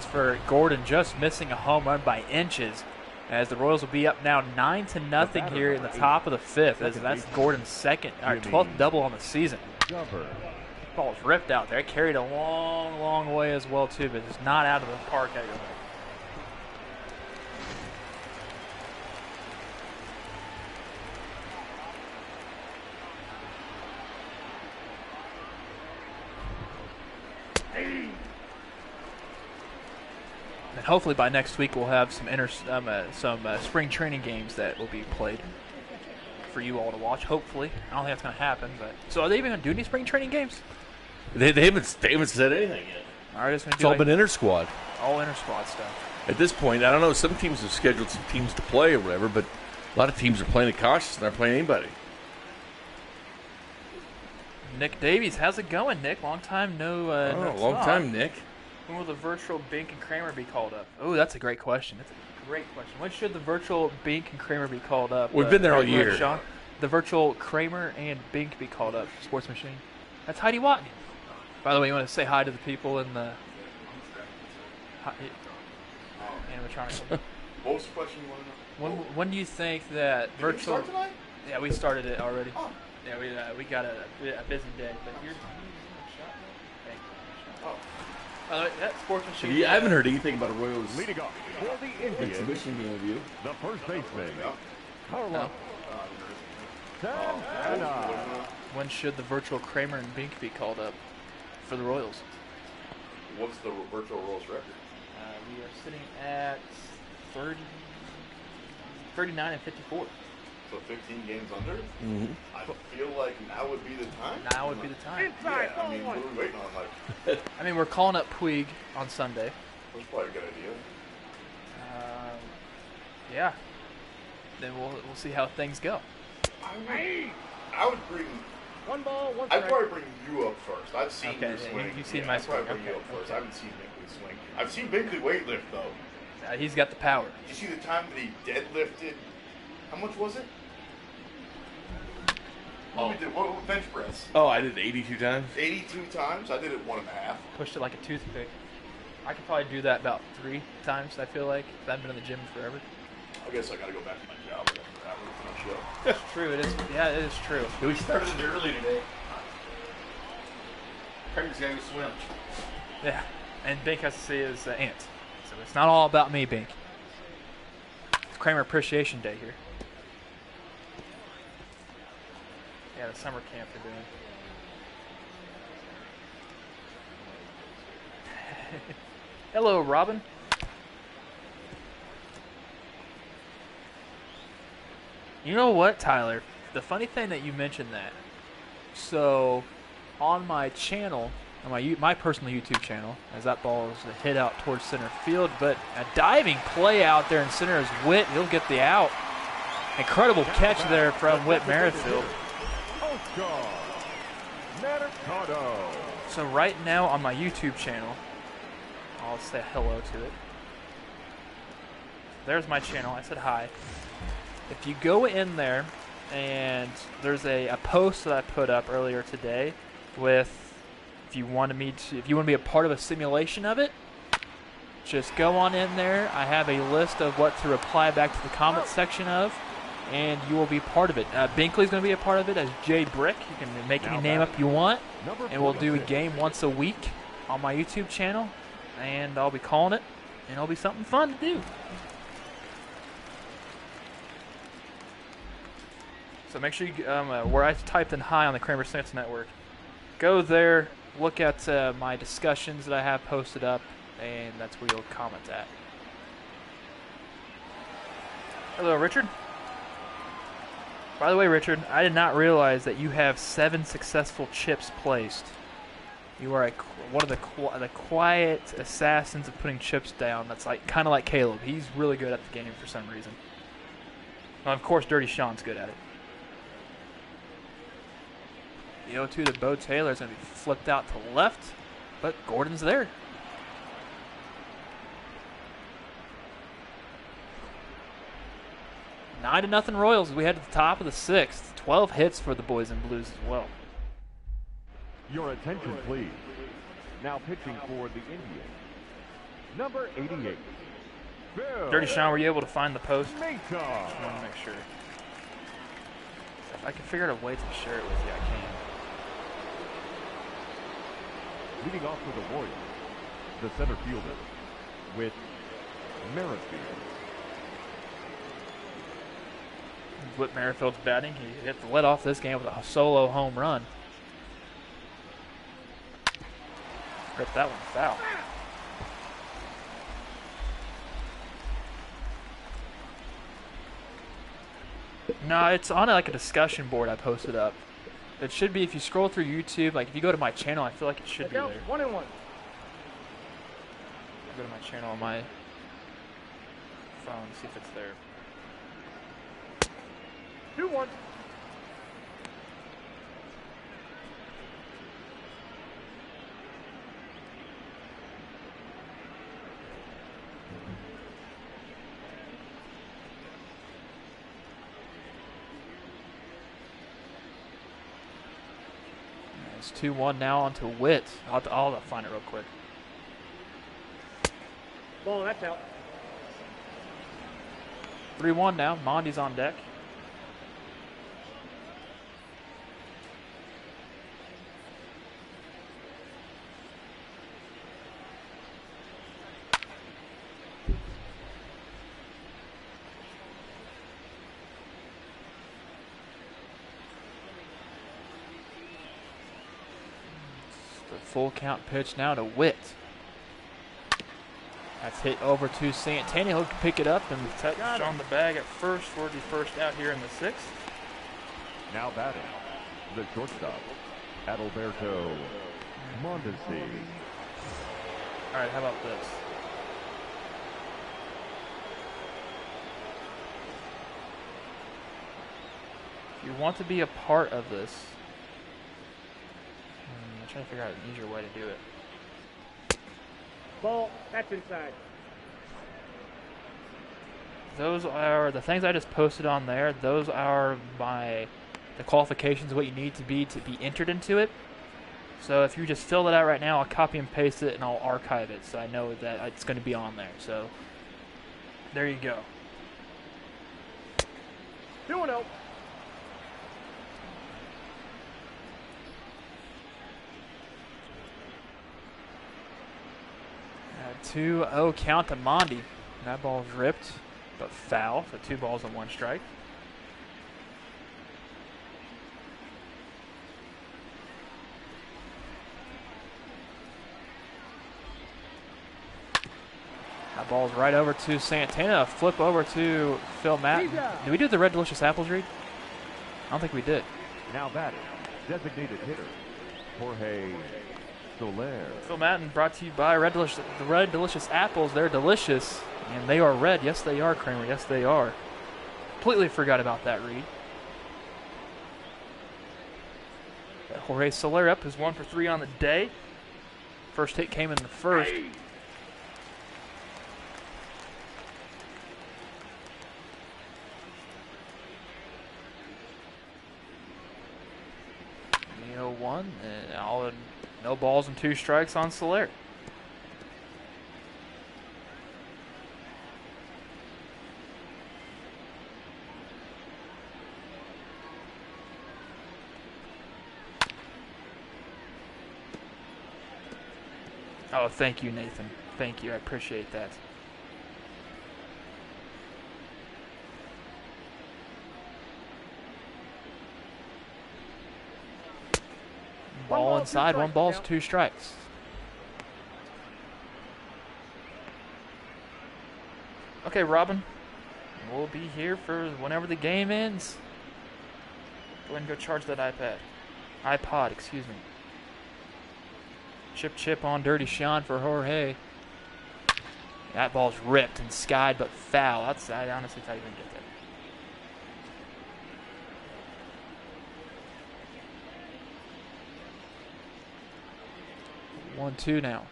for Gordon, just missing a home run by inches. As the Royals will be up now 9-0 here in the top of the 5th. As that's Gordon's 12th double on the season. Ball's ripped out there. Carried a long, long way as well too, but it's not out of the park. And hopefully by next week we'll have some spring training games that will be played for you all to watch. Hopefully, I don't think that's going to happen. But so are they even going to do any spring training games? They haven't said anything yet. All right, it's all been inter-squad. All inter-squad stuff. At this point, I don't know. Some teams have scheduled some teams to play or whatever, but a lot of teams are playing it cautious and they're playing anybody. Nick Davies, how's it going, Nick? Long time no. Long time, Nick. When will the virtual Bink and Kramer be called up? Oh, that's a great question. That's a great question. When should the virtual Bink and Kramer be called up? We've been there all year. Sean? The virtual Kramer and Bink be called up. Sports Machine. That's Heidi Watney. By the way, you want to say hi to the people in the animatronics? What was the question you wanted to know? When do you think that Did virtual? we start tonight? Yeah, we started it already. Oh. Yeah, we got a busy day, but you're. Oh. By the way, that Sports Machine. I haven't heard anything about a Royals Leading off for the Indians, exhibition game of you. the first baseman, No. Carlos Santana. When should the virtual Kramer and Bink be called up for the Royals? What's the virtual Royals record? We are sitting at 39-54. So 15 games under? Mm-hmm. I feel like now would be the time. Now would be the time. Yeah, I mean, what are we waiting on? Like, I mean, we're calling up Puig on Sunday. that's probably a good idea. Yeah. Then we'll see how things go. I would bring. One ball, one I'd strike. probably bring you up first. I've seen Okay, you yeah, swing. you've seen Yeah, my I'd probably swing. bring you Okay, up first. okay. I haven't seen Binkley swing. I've seen Binkley weightlift though. He's got the power. Did you see the time that he deadlifted? How much was it? What bench press? Oh, I did 82 times. 82 times. I did it 1.5. Pushed it like a toothpick. I could probably do that about 3 times, I feel like. I've been in the gym forever. I guess I gotta go back to my job after that one show. It's true. It is. Yeah, it is true. We started it early today. Kramer's got to swim. Yeah. And Bink has to see his aunt. So it's not all about me, Bink. It's Kramer Appreciation Day here. Yeah, the summer camp they're doing. Hello, Robin. You know what, Tyler? The funny thing that you mentioned that. So, on my channel, on my personal YouTube channel, as that ball is hit out towards center field, but a diving play out there in center is Whit. He'll get the out. Incredible catch there from Whit Merrifield. Mercado. So right now on my YouTube channel, I'll say hello to it. There's my channel. I said hi. If you go in there, and there's a post that I put up earlier today with if you want to be a part of a simulation of it, just go on in there. I have a list of what to reply back to the comment section of, and you will be part of it. Binkley's going to be a part of it as J Brick. You can make any name up you want, and we'll do a game once a week on my YouTube channel, and I'll be calling it, and it'll be something fun to do. So make sure you, where I typed in hi on the Kramer Stance Network, go there, look at my discussions that I have posted up, and that's where you'll comment at. Hello, Richard. By the way, Richard, I did not realize that you have 7 successful chips placed. You are one of the quiet assassins of putting chips down. That's kind of like Caleb. He's really good at the game for some reason. Well, of course, Dirty Sean's good at it. The 0-2 to Bo Taylor is going to be flipped out to left, but Gordon's there. 9-0 Royals as we head to the top of the 6th. 12 hits for the boys in blues as well. Your attention, please. Now pitching for the Indians, number 88. Bill Dirty Sean, were you able to find the post? Mata. I want to make sure. If I can figure out a way to share it with you, I can. Leading off for the Warriors, the center fielder with Merrifield. Whit Merrifield's batting. He hit the lead off this game with a solo home run. Ripped that one foul. No, it's on like a discussion board I posted up. It should be if you scroll through YouTube. Like if you go to my channel, I feel like it should be there. 1-1. Go to my channel on my phone, see if it's there. 2-1. It's 2-1 now onto Witt. I'll find it real quick. Ball, that's out. 3-1 now. Monty's on deck. Full count pitch now to Witt. That's hit over to Santana. He'll pick it up and touch on the bag at first for the first out here in the 6th. Now batting, the shortstop, Adalberto Mondesi. All right, how about this? If you want to be a part of this, I'm trying to figure out an easier way to do it. Ball, that's inside. Those are the things I just posted on there. Those are the qualifications, what you need to be entered into it. So if you just fill that out right now, I'll copy and paste it and I'll archive it so I know that it's going to be on there. So there you go. 2-0. 2-0 count to Monty. That ball's ripped, but foul. So 2 balls and 1 strike. That ball's right over to Santana. Flip over to Phil Matt. Did we do the Red Delicious Apples read? I don't think we did. Now batting, designated hitter, Jorge Soler. Phil Matten brought to you by the Red Delicious Apples. They're delicious, and they are red. Yes, they are, Kramer. Yes, they are. Completely forgot about that read. Jorge Soler up is 1 for 3 on the day. First hit came in the first. The 0-1, and no balls and 2 strikes on Soler. Oh, thank you, Nathan. Thank you. I appreciate that. Ball inside, 1 ball, 2 strikes. Okay, Robin. We'll be here for whenever the game ends. Go ahead and go charge that iPod, excuse me. Chip on Dirty Sean for Jorge. That ball's ripped and skied, but foul. I honestly thought you didn't get that. 1-2 now.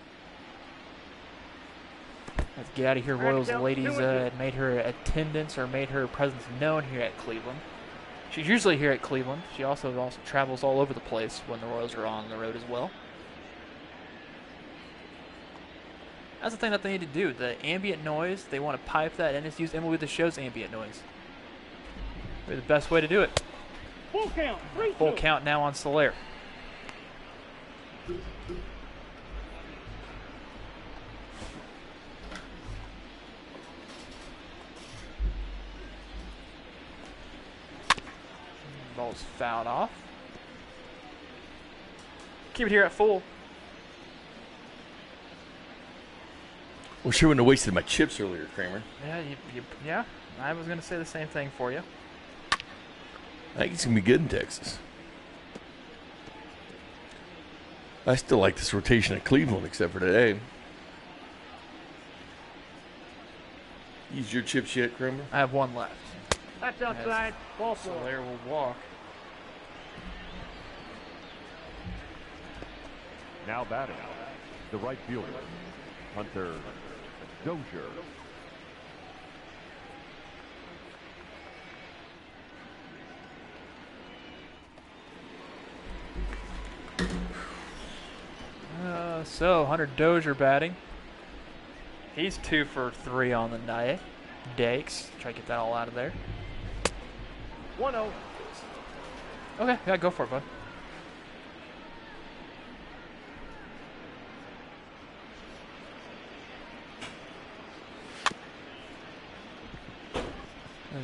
Let's get out of here. Royals ladies made her attendance or made her presence known here at Cleveland. She's usually here at Cleveland. She also travels all over the place when the Royals are on the road as well. That's the thing that they need to do. The ambient noise, they want to pipe that in. Just use MLB The Show's ambient noise. Be the best way to do it. Full count. Full count now on Soler. Ball's fouled off. Keep it here at full. Well, sure wouldn't have wasted my chips earlier, Kramer. Yeah, I was going to say the same thing for you. I think it's going to be good in Texas. I still like this rotation at Cleveland, except for today. Use your chips yet, Kramer? I have 1 left. That's outside. Ball 4. Soler will walk. Now batting, the right fielder, Hunter Dozier. So Hunter Dozier batting. He's 2 for 3 on the night. Dakes, try to get that all out of there. 1-0. Okay, yeah, go for it, bud.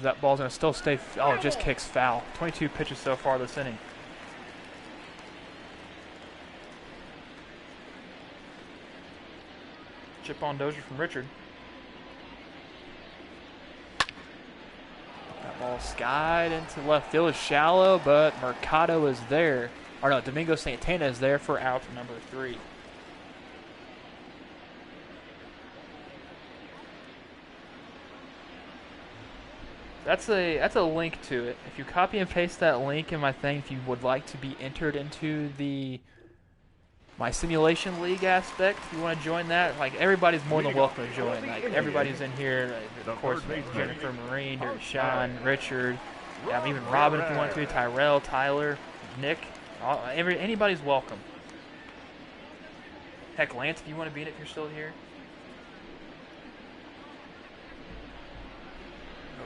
That ball's going to still stay. Oh, it just kicks foul. 22 pitches so far this inning. Chip on Dozier from Richard. That ball skied into left field is shallow, but Mercado is there. Or no, Domingo Santana is there for out number 3. That's a link to it. If you copy and paste that link in my thing, if you would like to be entered into my simulation league aspect, if you want to join that, like everybody's more than welcome to join. Like everybody's in here. Of course, Jennifer, Maureen, Dirty Sean, Richard, even Robin if you want to, Tyrell, Tyler, Nick. Anybody's welcome. Heck, Lance, if you want to be in it, if you're still here.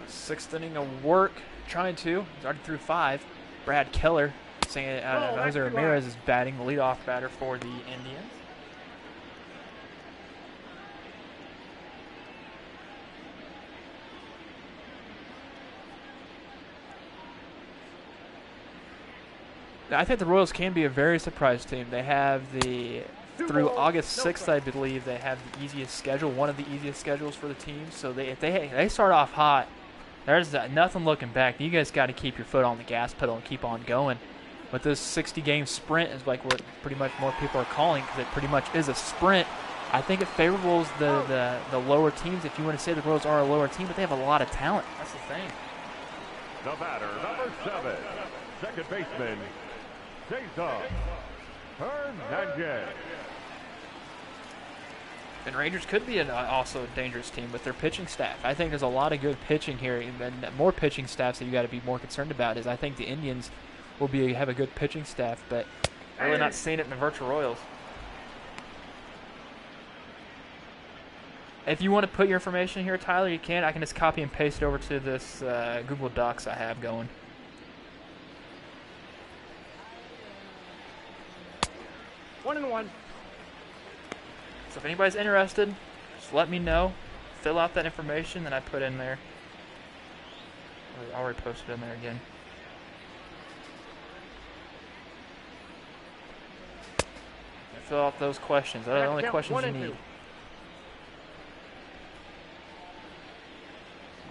6th inning of work, trying to. He's already through 5. Brad Keller, Jose Ramirez is batting, the leadoff batter for the Indians. I think the Royals can be a very surprise team. They have through August 6th, I believe, they have the easiest schedule, one of the easiest schedules for the team. So if they start off hot, there's nothing looking back. You guys got to keep your foot on the gas pedal and keep on going. But this 60-game sprint is like what pretty much more people are calling, because it pretty much is a sprint. I think it favors the lower teams, if you want to say the Royals are a lower team, but they have a lot of talent. That's the thing. The batter, number 7, second baseman, Cesar Hernandez. And Rangers could be also a dangerous team with their pitching staff. I think there's a lot of good pitching here, and more pitching staffs that you got to be more concerned about. Is I think the Indians will have a good pitching staff, but really not seeing it in the virtual Royals. If you want to put your information here, Tyler, you can. I can just copy and paste it over to this Google Docs I have going. 1-1. So if anybody's interested, just let me know. Fill out that information that I put in there. I already posted in there again. Fill out those questions. Those are the only questions you need.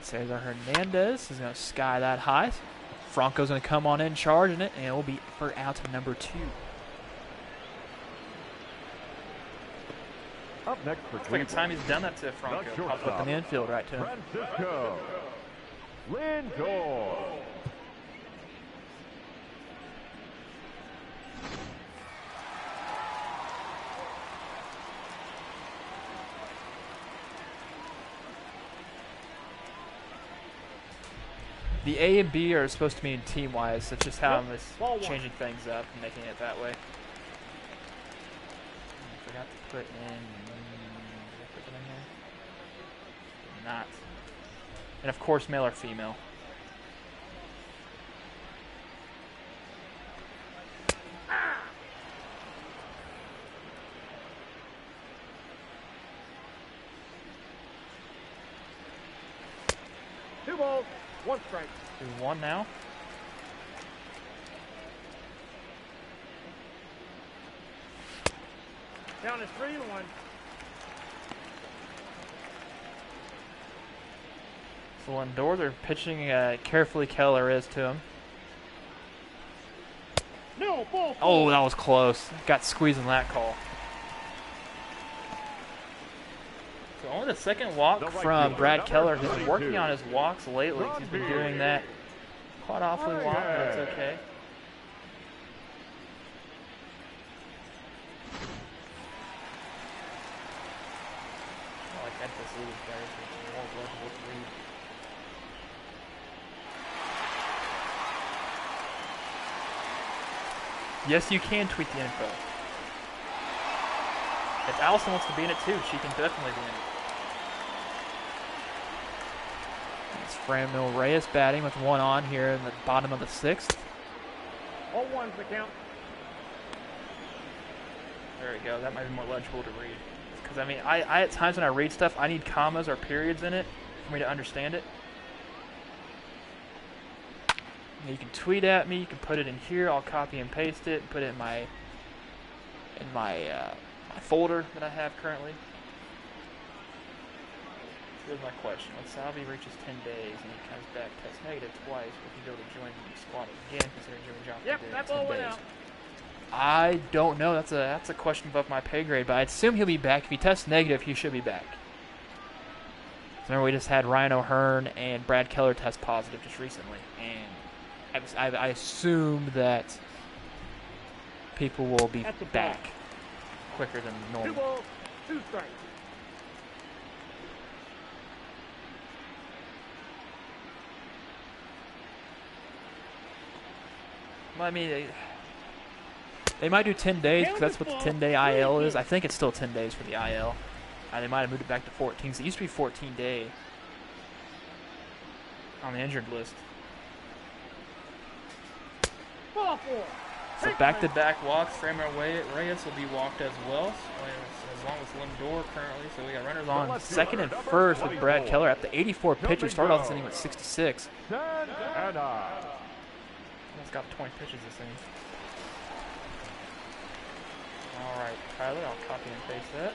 Cesar Hernandez is going to sky that high. Franco's going to come on in charging it, and it will be for out number 2. Up next for Second time he's done that to Franco. I'll put in the infield right to him. Francisco Lindor. The A and B are supposed to be team-wise. That's just how I'm just changing things up and making it that way. I forgot to put in. Did I put it in here? Not. And of course, male or female. Two balls, one strike. 2-1 now. Down is 3-1. So Lindor, they're pitching carefully. Keller is to him. No, ball. Oh, that was close. Got squeezed in that call. So only the second walk from Brad Keller. He's been working on his walks lately. He's been doing that quite awfully long, but it's okay. I like emphasis guys. It's more legible to read. Yes, you can tweet the info. If Allison wants to be in it too, she can definitely be in it. It's Franmil Reyes batting with one on here in the bottom of the 6th. All ones the count. There we go. That might be more legible to read. Because, I mean, I at times when I read stuff, I need commas or periods in it for me to understand it. You can tweet at me. You can put it in here. I'll copy and paste it and put it in my my folder that I have currently. Here's my question. When Salvi reaches 10 days and he comes back test negative twice, will he go to join the squad again, considering Jimmy Johnson Yep, did that 10 ball went days? out. I don't know. That's a question above my pay grade, but I assume he'll be back. If he tests negative, he should be back. So remember, we just had Ryan O'Hearn and Brad Keller test positive just recently, and I assume that people will be back quicker than Two normal. balls, two strikes. Well, I mean, they might do 10 days because that's what the 10-day IL is. I think it's still 10 days for the IL. They might have moved it back to 14. So it used to be 14-day on the injured list. Ball four. So back-to-back walks. Kramer Reyes will be walked as well, as long as Lindor currently. So we got runners on second and first with Brad Keller at the 84 pitches. Started off this inning with 66. Santana. He's got 20 pitches this inning. All right, Tyler, I'll copy and paste that.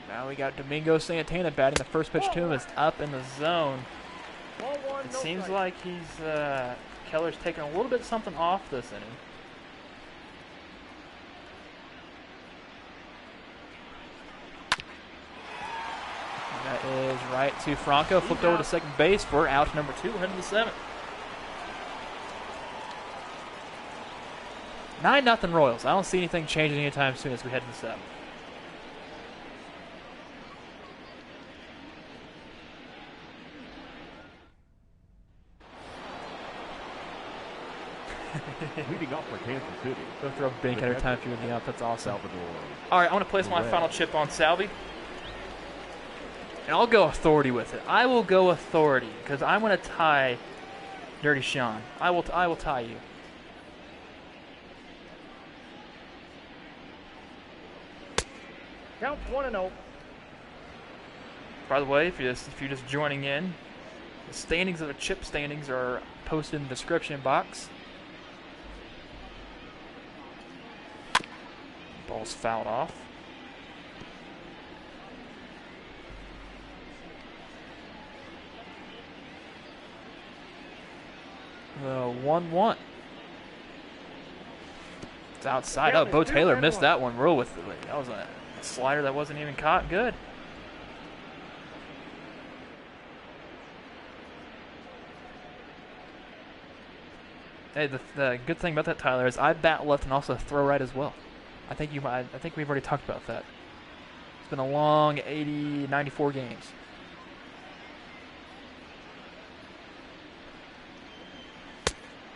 Now we got Domingo Santana batting. The first pitch to him is up in the zone. Ball one, It no seems strike. like he's Keller's taking a little bit something off this inning. right to Franco. Flipped over to second base for out number 2. We're heading to the 7th. 9-0 Royals. I don't see anything changing anytime soon as we head to the 7th. Leading off for Kansas City. Go throw Bink every time if you're in the up. That's awesome. Salvador. All right, I want to place my final chip on Salvi. And I'll go authority with it. I will go authority because I'm going to tie Dirty Sean. I will tie you. Count 1-0. By the way, if you're just joining in, the standings of the chip standings are posted in the description box. Ball's fouled off. The 1-1. It's outside. Oh, Bo Taylor missed that one real with it. That was a slider that wasn't even caught. Good. Hey, the good thing about that, Tyler, is I bat left and also throw right as well. I think we've already talked about that. It's been a long 94 games.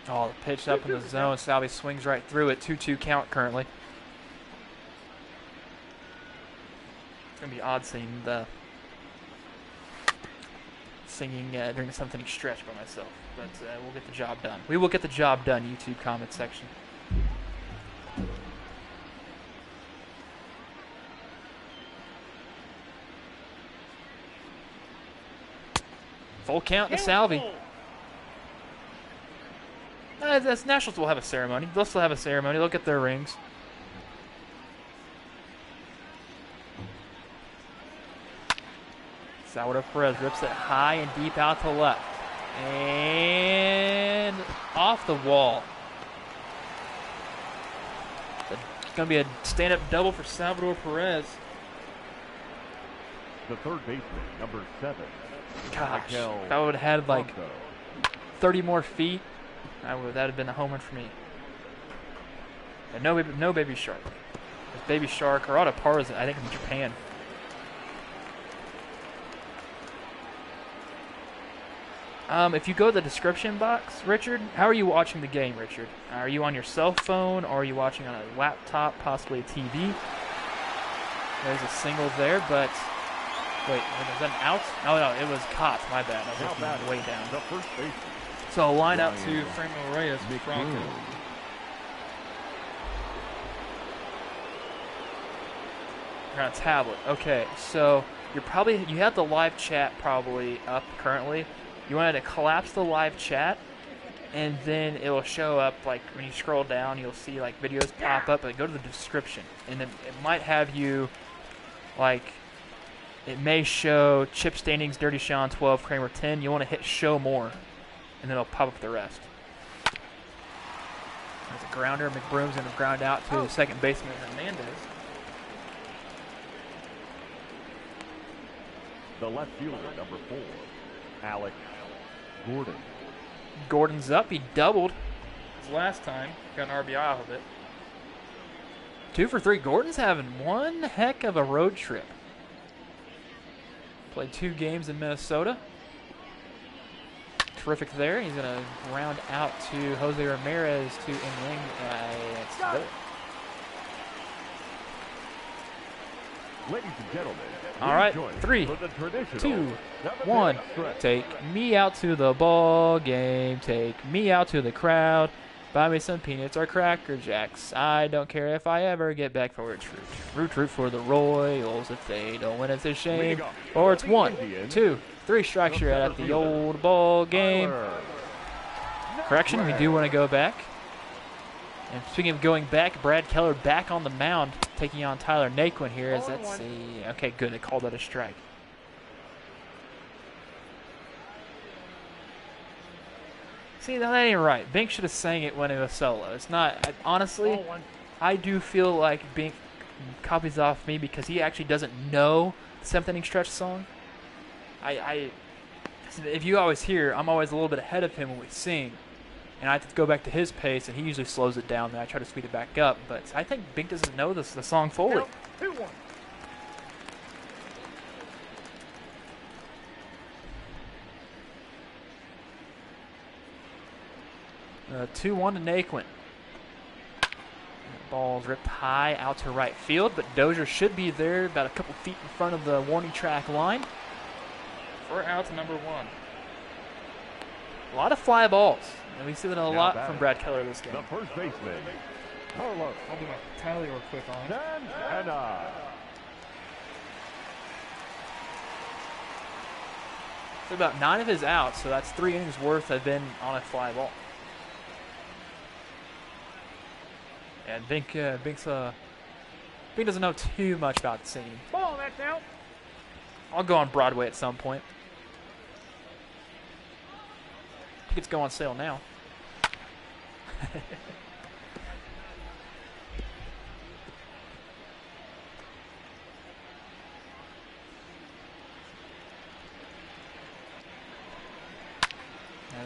Oh, the pitch up in the zone. Salvi swings right through it. 2-2 count currently. It's going to be odd seeing the singing during the 7th inning stretch by myself. But we'll get the job done. We will get the job done, YouTube comment section. Full count to Salvi. That's Nationals will have a ceremony. They'll still have a ceremony. They'll get their rings. Salvador Perez rips it high and deep out to left. And off the wall. It's going to be a stand-up double for Salvador Perez. The third baseman, number 7. Gosh, if I would have had like 30 more feet, that would have been a home run for me. And no Baby Shark. There's Baby Shark or Autopars, I think, in Japan. If you go to the description box, Richard, how are you watching the game, Richard? Are you on your cell phone, or are you watching on a laptop, possibly a TV? There's a single there, but wait, was that an out? Oh no, it was caught. My bad. I was looking way down. The first baseman. So a line out to Franco Reyes with Franco. You're on a tablet. Okay, so you have the live chat probably up currently. You wanted to collapse the live chat, and then it will show up, like, when you scroll down, you'll see, like, videos pop up, and go to the description. And then it might have you, like, it may show Chip Standings, Dirty Sean 12, Kramer 10. You want to hit show more, and then it'll pop up the rest. There's a grounder. McBroom's going to ground out to the second baseman, Hernandez. The left fielder, number 4, Alex Gordon. Gordon's up. He doubled. His last time, got an RBI off of it. 2 for 3. Gordon's having one heck of a road trip. Played 2 games in Minnesota. Terrific there. He's going to round out to Jose Ramirez to in-ring. Ladies and gentlemen, all right, 3, 2, 1. Take me out to the ball game. Take me out to the crowd. Buy me some peanuts or Cracker Jacks. I don't care if I ever get back for root. Root for the Royals. If they don't win, it's a shame. Or it's 1, 2, 3 strikes. You're at the old ball game. Correction, we do want to go back. And speaking of going back, Brad Keller back on the mound, taking on Tyler Naquin here. Let's see. Okay, good. They called that a strike. See, that ain't right. Bink should have sang it when it was solo. It's not. Honestly, I do feel like Bink copies off me because he actually doesn't know the 7th inning stretch song. if you always hear, I'm always a little bit ahead of him when we sing. And I have to go back to his pace, and he usually slows it down. Then I try to speed it back up. But I think Bink doesn't know the song fully. 2-1. 2-1 to Naquin. Ball's ripped high out to right field, but Dozier should be there about a couple feet in front of the warning track line For out to number 1. A lot of fly balls, and we see that a Now lot batting, from Brad Keller this The game. first baseman, Carlos I'll do my tally real quick on it. Santana. So about 9 of his outs, so that's 3 innings worth have been on a fly ball. And Bink doesn't know too much about the singing. Ball, that's out. I'll go on Broadway at some point. Tickets go on sale now. And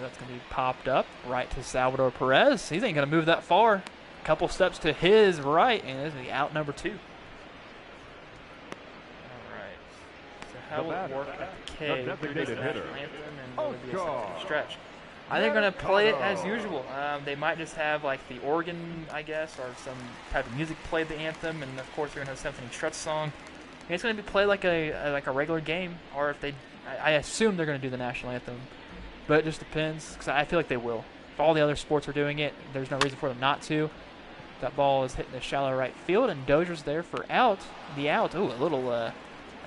that's going to be popped up right to Salvador Perez. He ain't going to move that far. A couple steps to his right, and this is the out number 2. So how will it work at the K? The designated hitter, And will it be a Oscar. second stretch? I think they're going to play it as usual. They might just have like the organ, I guess, or some type of music play the anthem, and of course they're going to have Symphony Strut song. And it's going to be played like a regular game, or if they, I assume they're going to do the national anthem, but it just depends because I feel like they will. If all the other sports are doing it, there's no reason for them not to. That ball is hitting the shallow right field, and Dozier's there for out. The out. Ooh, a little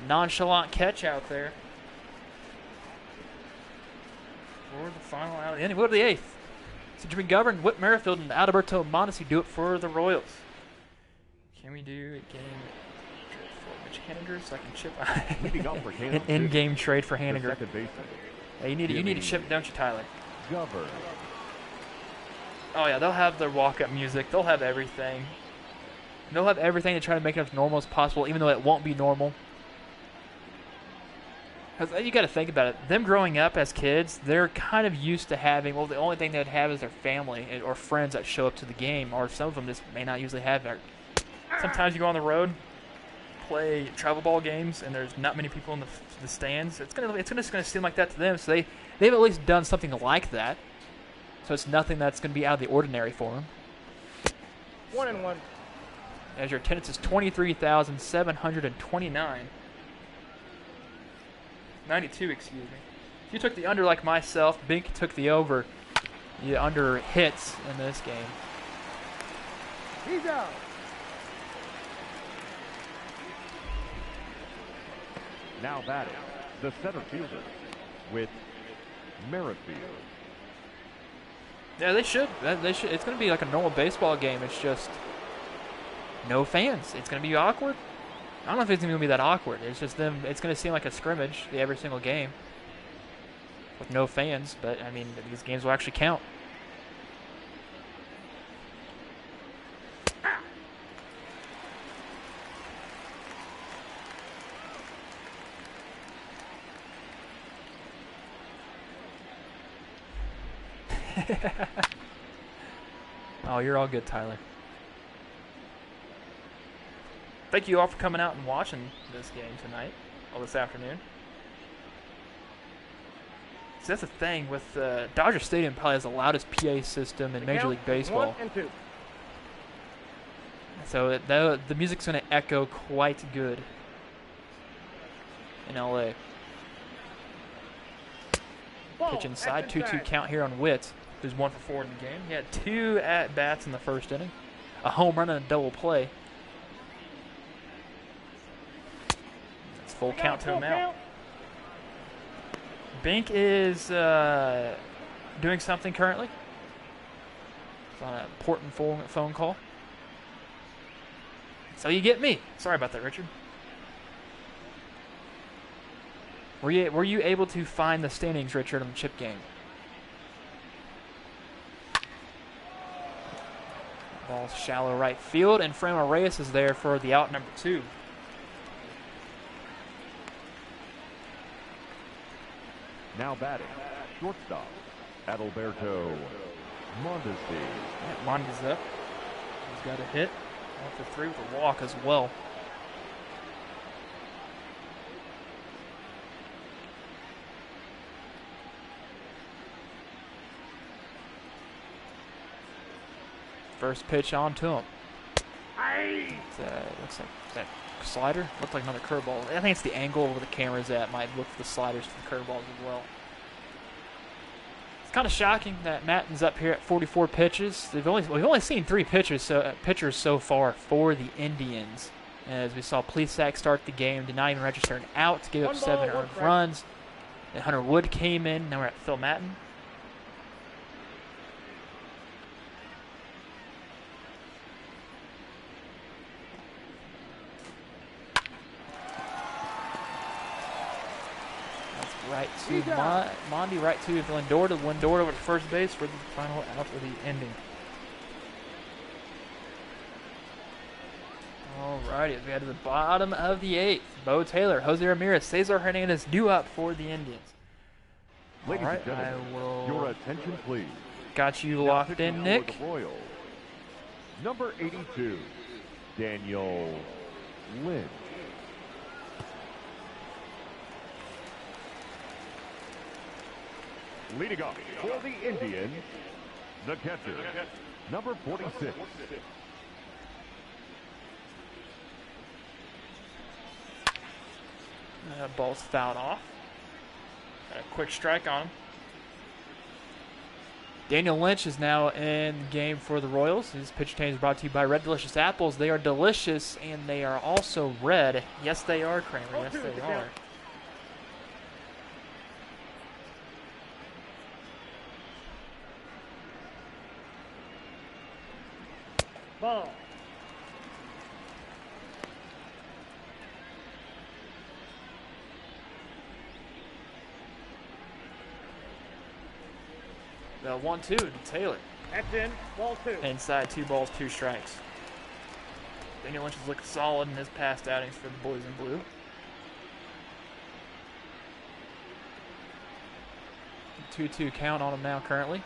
nonchalant catch out there. For the final out of the inning. We'll go to the 8th. So Jimmy Govern, Whit Merrifield, and Adalberto Mondesi do it for the Royals. Can we do a game for Mitch Haniger so I can chip Leading off for an Kansas in-game trade for the Haniger? second baseman, Yeah, you need to chip, don't you, Tyler? Govern. Oh yeah, they'll have their walk-up music. They'll have everything. They'll have everything to try to make it as normal as possible, even though it won't be normal. 'Cause you got to think about it. Them growing up as kids, they're kind of used to having. Well, the only thing they'd have is their family or friends that show up to the game, or some of them just may not usually have that. Sometimes you go on the road, play travel ball games, and there's not many people in the stands. It's just gonna seem like that to them. So they've at least done something like that. So it's nothing that's going to be out of the ordinary for them. 1-1. As your attendance is 23,729. 92, excuse me. If you took the under like myself, Bink took the over. The under hits in this game. He's out. Now batting, the center fielder with Merrifield. Yeah, they should. It's going to be like a normal baseball game. It's just no fans. It's going to be awkward. I don't know if it's going to be that awkward. It's just them. It's going to seem like a scrimmage every single game with no fans. But I mean, these games will actually count. Oh, you're all good, Tyler. Thank you all for coming out and watching this game tonight, or this afternoon. So that's the thing with Dodger Stadium probably has the loudest PA system in Major League Baseball. 1-2. So the music's going to echo quite good in LA. Pitch inside, 2-2 count here on Witt, who's 1 for 4 in the game. He had 2 at-bats in the first inning, a home run and a double play. That's full count to him out. Bink is doing something currently. It's on an important phone call. So you get me. Sorry about that, Richard. Were you able to find the standings, Richard, on the chip game? Ball's shallow right field, and Framer Reyes is there for the out number 2. Now batting, shortstop, Adalberto Mondesi. Monty's up. He's got a hit. 1 for 3 with a walk as well. First pitch on to him. Looks like that slider. Looked like another curveball. I think it's the angle where the camera's at. Might look for the sliders to the curveballs as well. It's kind of shocking that Matton's up here at 44 pitches. We've only seen 3 pitchers so far for the Indians. As we saw Plesac start the game, did not even register an out to give up 7 earned runs. And Hunter Wood came in. Now we're at Phil Matton. Right to Mondi, right to Lindor, over to first base for the final out of the inning. Alrighty, we head to the bottom of the 8th. Bo Taylor, Jose Ramirez, Cesar Hernandez due up for the Indians. Ladies Alright, and gentlemen, I will. your attention please. Got you Now locked pitching in, for Nick. the Royals, number 82, Daniel Lynch. Leading off for the Indians, the catcher, number 46. Ball's fouled off. Got a quick strike on him. Daniel Lynch is now in the game for the Royals. His pitch change is brought to you by Red Delicious Apples. They are delicious and they are also red. Yes, they are, Kramer. Yes, they are. Ball. The 1-2 to Taylor. That's in. Ball 2. Inside, 2 balls, 2 strikes. Daniel Lynch has looked solid in his past outings for the boys in blue. The 2-2 count on him now currently.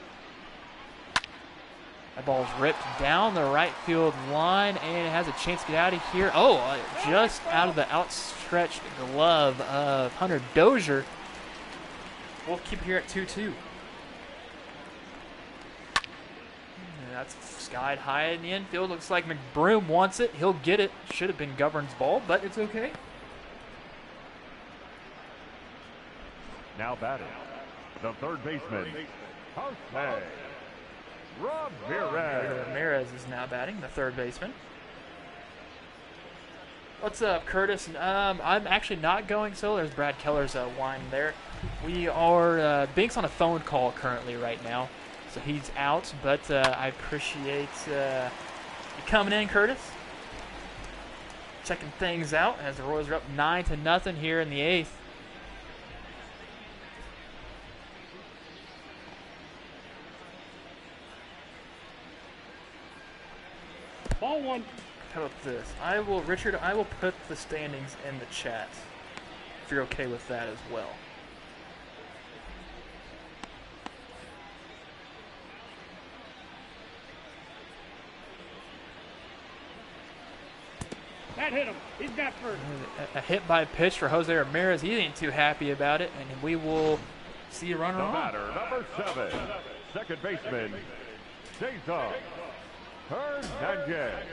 That ball's ripped down the right field line and it has a chance to get out of here. Oh, just out of the outstretched glove of Hunter Dozier. We'll keep it here at 2-2. That's skied high in the infield. Looks like McBroom wants it. He'll get it. Should have been Govern's ball, but it's okay. Now batting, the third baseman, Jose Ramirez. Ramirez is now batting, the third baseman. What's up, Curtis? I'm actually not going solo. There's Brad Keller's whine there. We are, Bink's on a phone call currently right now. So he's out, but I appreciate you coming in, Curtis. Checking things out as the Royals are up 9-0 here in the 8th. Ball 1. How about this? Richard, I will put the standings in the chat if you're okay with that as well. That hit him. He's got first. A hit by pitch for Jose Ramirez. He ain't too happy about it, and we will see a runner The on. batter, number 7, second baseman, Cesar Hernandez.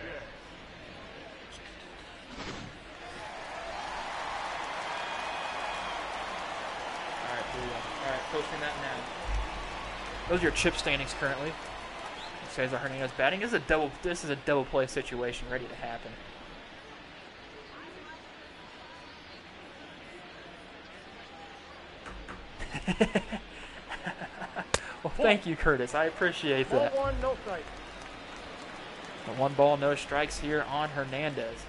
All right, posting that now. Those are your chip standings currently. Cesar Hernandez batting. This is a double play situation ready to happen. Well, thank you, Curtis. I appreciate Ball that. 1, no strike. 1 ball, no strikes here on Hernandez.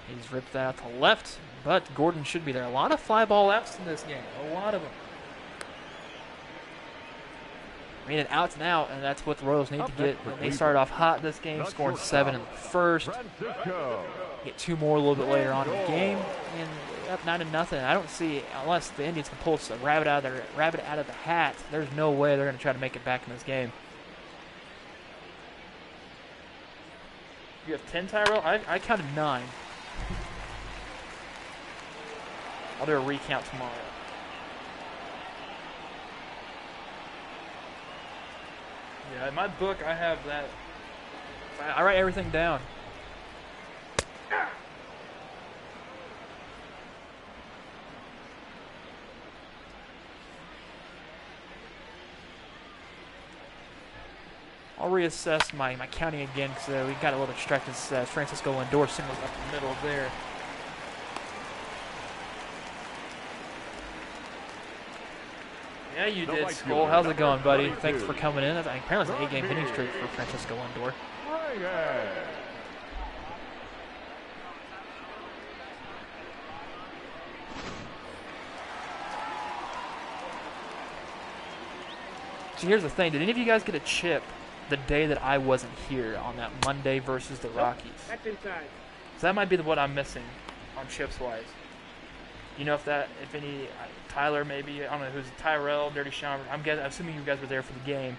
He's ripped that out to left, but Gordon should be there. A lot of fly ball outs in this game. A lot of them. I mean, an out's an out, and that's what the Royals need to get. They started off hot this game, scoring 7 in the first. Get 2 more a little bit later on in the game, and up 9-0. I don't see, unless the Indians can pull a rabbit out of the hat, there's no way they're going to try to make it back in this game. You have 10, Tyrell? I counted 9. I'll do a recount tomorrow. Yeah, in my book, I have that. I write everything down. I'll reassess my counting again because we got a little distracted. Francisco Lindor singles up the middle there. Yeah, you did, Skull. How's it going, buddy? Thanks for coming in. Apparently it's an 8-game hitting streak for Francisco Lindor. So here's the thing. Did any of you guys get a chip the day that I wasn't here on that Monday versus the Rockies? That's inside. So that might be what I'm missing on chips-wise. You know if any, Tyler maybe, I don't know who's Tyrell, Dirty Sean. I'm assuming you guys were there for the game.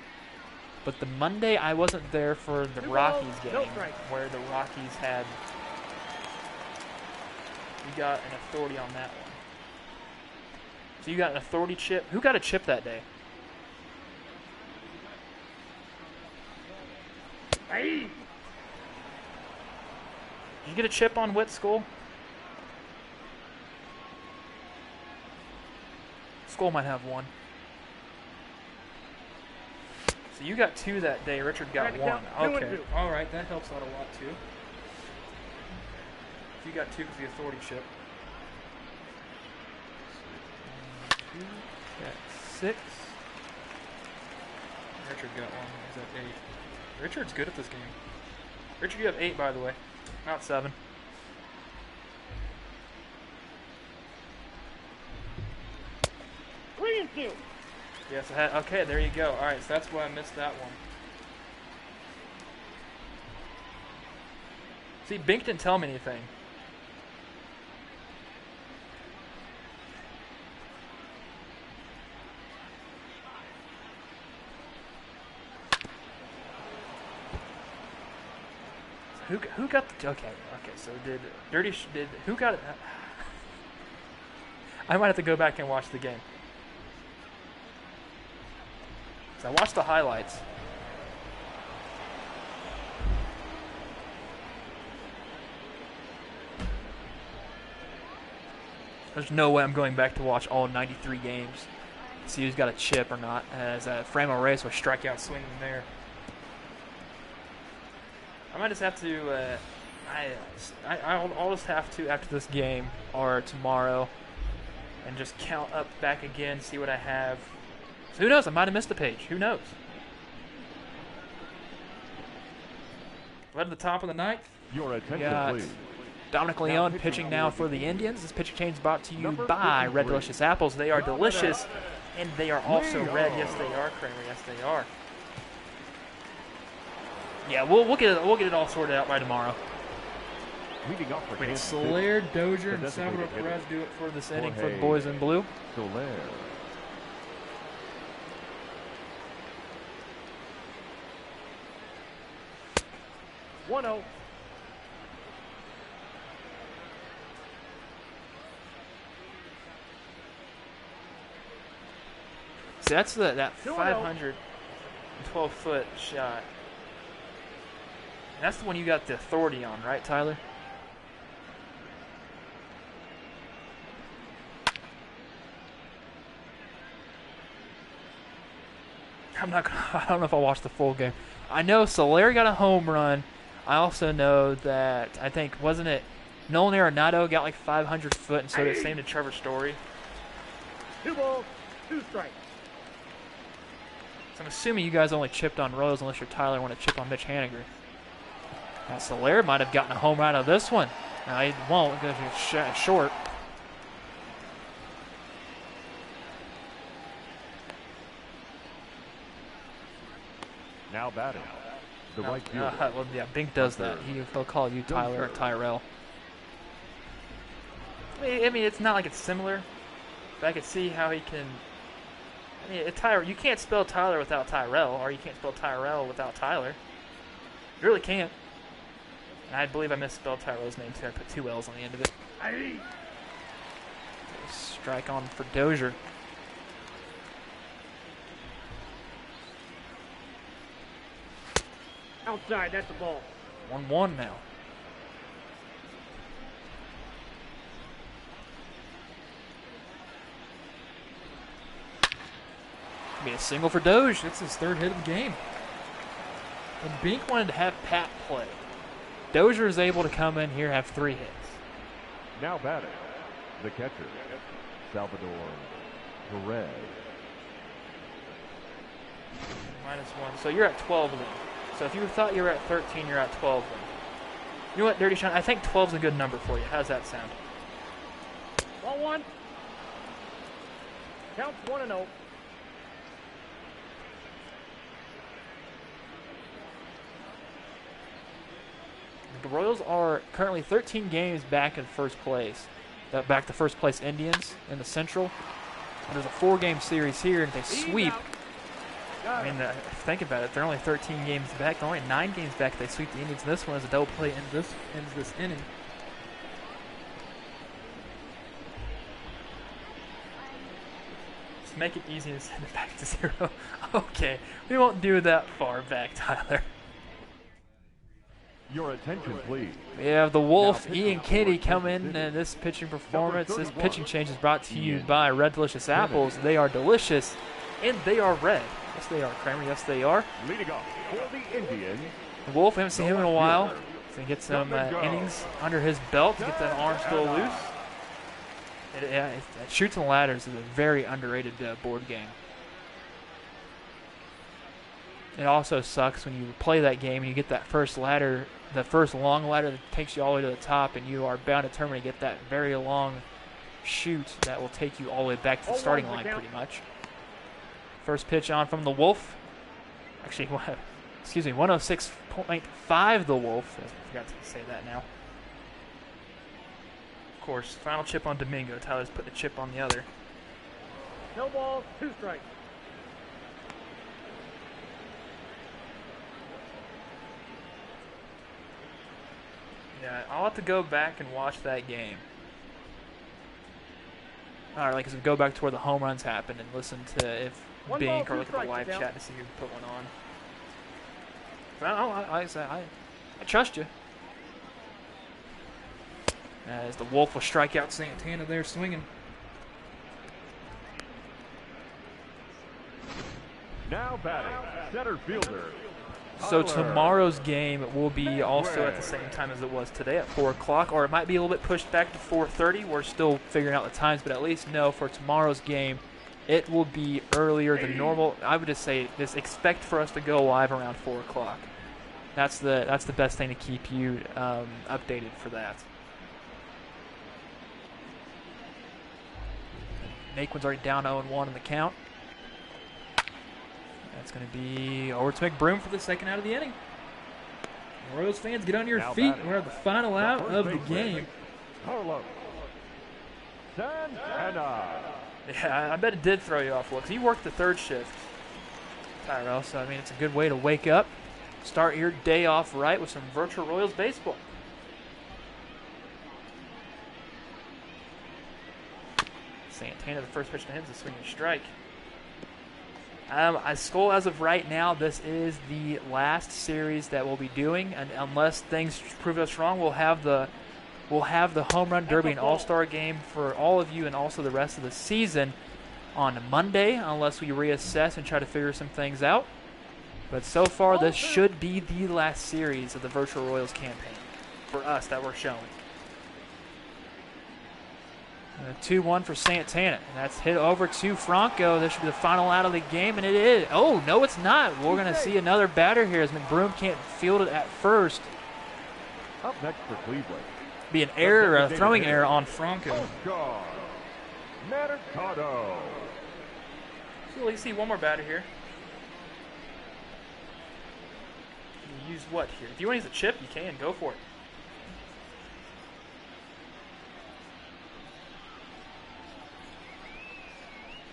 But the Monday I wasn't there for the Rockies game, where the Rockies had, we got an authority on that one. So you got an authority chip. Who got a chip that day? Did you get a chip on Witt, Skull? Skull might have 1. So you got 2 that day. Richard got 1. Okay. All right, that helps out a lot too. You got 2 because the authority chip. 2, got 6. Richard got 1. He's at 8. Richard's good at this game. Richard, you have 8, by the way, not 7. Yes, I had. Okay, there you go. All right, so that's why I missed that one. See, Bink didn't tell me anything. Who got the okay? So who got it? I might have to go back and watch the game. So I watched the highlights. There's no way I'm going back to watch all 93 games. See who's got a chip or not. As Frammo Reyes was strikeout swinging there. I might just have to. I'll just have to after this game or tomorrow, and just count up back again, see what I have. So who knows? I might have missed a page. Who knows? Right at the top of the ninth, Your attention, got please. Dominic Leone pitching now for the Indians. This pitching change is brought to you by Red Delicious Apples. They are delicious, and they are also red. Yes, they are, Kramer. Yes, they are. Yeah, we'll get it all sorted out by tomorrow. Leading off for Wait, Kansas City, Soler, Dozier, the and designated Salvador hitter, Perez do it for this inning for the Jorge boys in blue. Soler. One-zero. See, that's that 512-foot shot. That's the one you got the authority on, right, Tyler? I don't know if I watched the full game. I know Soler got a home run. I also know that, I think, wasn't it Nolan Arenado got like 500 foot, and so did same to Trevor Story. 2 balls, 2 strikes. So I'm assuming you guys only chipped on Rose unless you're Tyler want to chip on Mitch Haniger. Now Soler might have gotten a home run out of this one. No, he won't because he's short. Now batting, the right fielder. Well, yeah, Bink does that. He'll call you Tyler or Tyrell. I mean, it's not like it's similar, but I could see how he can. I mean, you can't spell Tyler without Tyrell, or you can't spell Tyrell without Tyler. You really can't. And I believe I misspelled Tyrell's name too. I put 2 L's on the end of it. Strike on for Dozier. Outside, that's the ball. 1-1 now. Be a single for Doge. That's his 3rd hit of the game. And Bink wanted to have Pat play. Dozier is able to come in here, have 3 hits. Now batting, the catcher, Salvador Perez. -1. So you're at 12 then. So if you thought you were at 13, you're at 12 then. You know what, Dirty Sean? I think 12 is a good number for you. How's that sound? Ball 1. Counts 1-0. The Royals are currently 13 games back in first place. Back to first place Indians in the Central. And there's a 4-game series here, and if they sweep. I mean, think about it. They're only 13 games back. They're only 9 games back. They sweep the Indians. And this one is a double play ends this inning. Just make it easy and send it back to 0. Okay, we won't do that far back, Tyler. Your attention, please. We have the Wolf, Ian Kitty, come in this pitching performance. This pitching change is brought to you by Red Delicious Apples. They are delicious, and they are red. Yes, they are, Kramer. Yes, they are. Leading off for the Indians. The Wolf, we haven't seen him in a while. So he gets some innings under his belt to get that arm still loose. Shoots and Ladders is a very underrated board game. It also sucks when you play that game and you get that first ladder, the first long ladder that takes you all the way to the top, and you are bound and determined to get that very long chute that will take you all the way back to the starting line pretty much. First pitch on from the Wolf. Actually, excuse me, 106.5 the Wolf. I forgot to say that now. Of course, final chip on Domingo. Tyler's putting a chip on the other. No balls, 2 strikes. Yeah, I'll have to go back and watch that game. All right, go back to where the home runs happened and listen to if Bink or look at the live chat to see who put one on. But I trust you. As the Wolf will strike out Santana there swinging. Now batting, center fielder. So tomorrow's game will be also at the same time as it was today at 4 o'clock, or it might be a little bit pushed back to 4:30. We're still figuring out the times, but at least know for tomorrow's game, it will be earlier than normal. I would just say expect for us to go live around 4 o'clock. That's the best thing to keep you updated for that. Naquin's already down 0-1 in the count. That's going to be over to McBroom for the second out of the inning. Royals fans, get on your feet. We're at the final out of the game. Carlos Santana. Yeah, I bet it did throw you off, because you worked the 3rd shift, Tyrell. So, I mean, it's a good way to wake up, start your day off right with some virtual Royals baseball. Santana, the first pitch to him is a swinging strike. As of right now, this is the last series that we'll be doing, and unless things prove us wrong, we'll have the Home Run Derby and All-Star game for all of you and also the rest of the season on Monday, unless we reassess and try to figure some things out. But so far, this should be the last series of the Virtual Royals campaign for us that we're showing. 2-1 for Santana. And that's hit over to Franco. This should be the final out of the game, and it is. Oh, no, it's not. We're going to see another batter here as McBroom can't field it at first. Up next for Cleveland. Be an error, a throwing error on Franco. Mercado. So you see one more batter here. use what here? If you want to use a chip, you can. Go for it.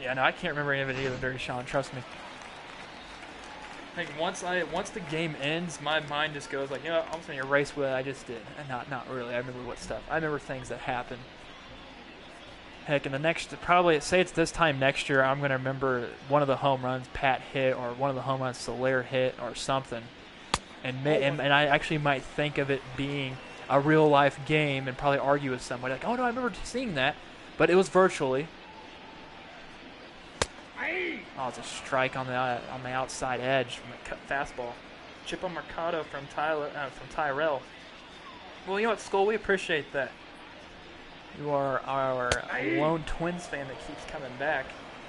Yeah, no, I can't remember any of it either, Dirty Sean. Trust me. I think once the game ends, my mind just goes like, you know, I'm just gonna erase what I just did. And not really. I remember what stuff. I remember things that happened. Heck, in the next, probably say it's this time next year, I'm gonna remember one of the home runs Pat hit, or one of the home runs Soler hit, or something. And I actually might think of it being a real life game, and probably argue with somebody like, oh no, I remember seeing that, but it was virtually. Oh, it's a strike on the outside edge from a cut fastball. Chip on Mercado from Tyrell. Well, you know what, Skull? We appreciate that. You are our lone Twins fan that keeps coming back,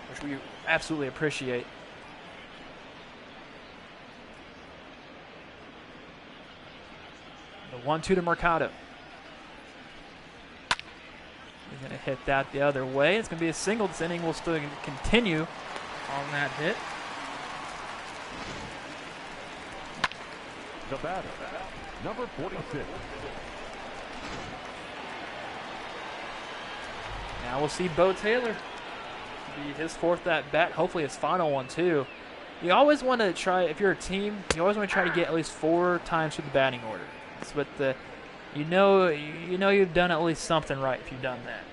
which we absolutely appreciate. The 1-2 to Mercado. He's going to hit that the other way. It's going to be a single. This inning will still continue on that hit. The batter, number 46. Now we'll see Bo Taylor. Be his fourth at bat, hopefully his final one too. You always want to try, if you're a team, you always want to try to get at least 4 times through the batting order. That's what you know you've done at least something right if you've done that.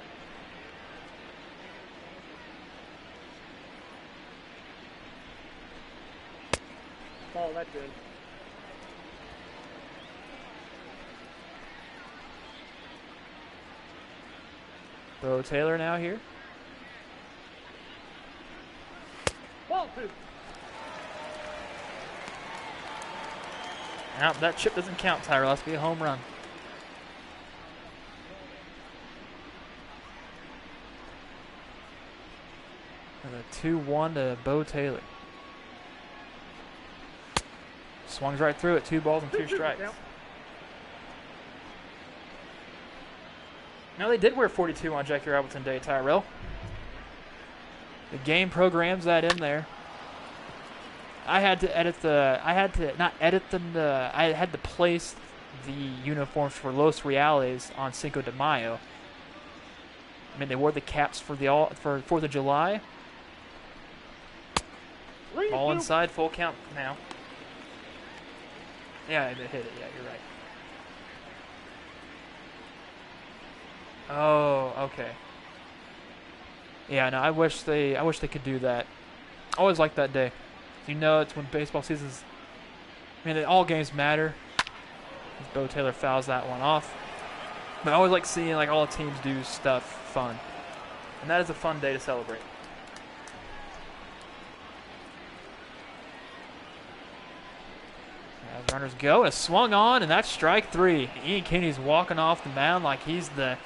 Oh, that good. Bo Taylor now here. Ball 2. Now that chip doesn't count, Tyrell. That's be a home run. And a 2-1 to Bo Taylor. Swings right through it. 2 balls and 2 strikes. Now they did wear 42 on Jackie Robinson Day, Tyrell. The game programs that in there. I had to place the uniforms for Los Reales on Cinco de Mayo. I mean, they wore the caps for 4th of July. All inside, full count now. Yeah, they hit it. Yeah, you're right. Oh, okay. Yeah, no, I wish they could do that. Always like that day. You know, it's when baseball season's. I mean, all games matter. Bo Taylor fouls that one off. But I always like seeing like all the teams do stuff fun, and that is a fun day to celebrate. As runners go, and swung on, and that's strike 3. Ian Kinney's walking off the mound like he's the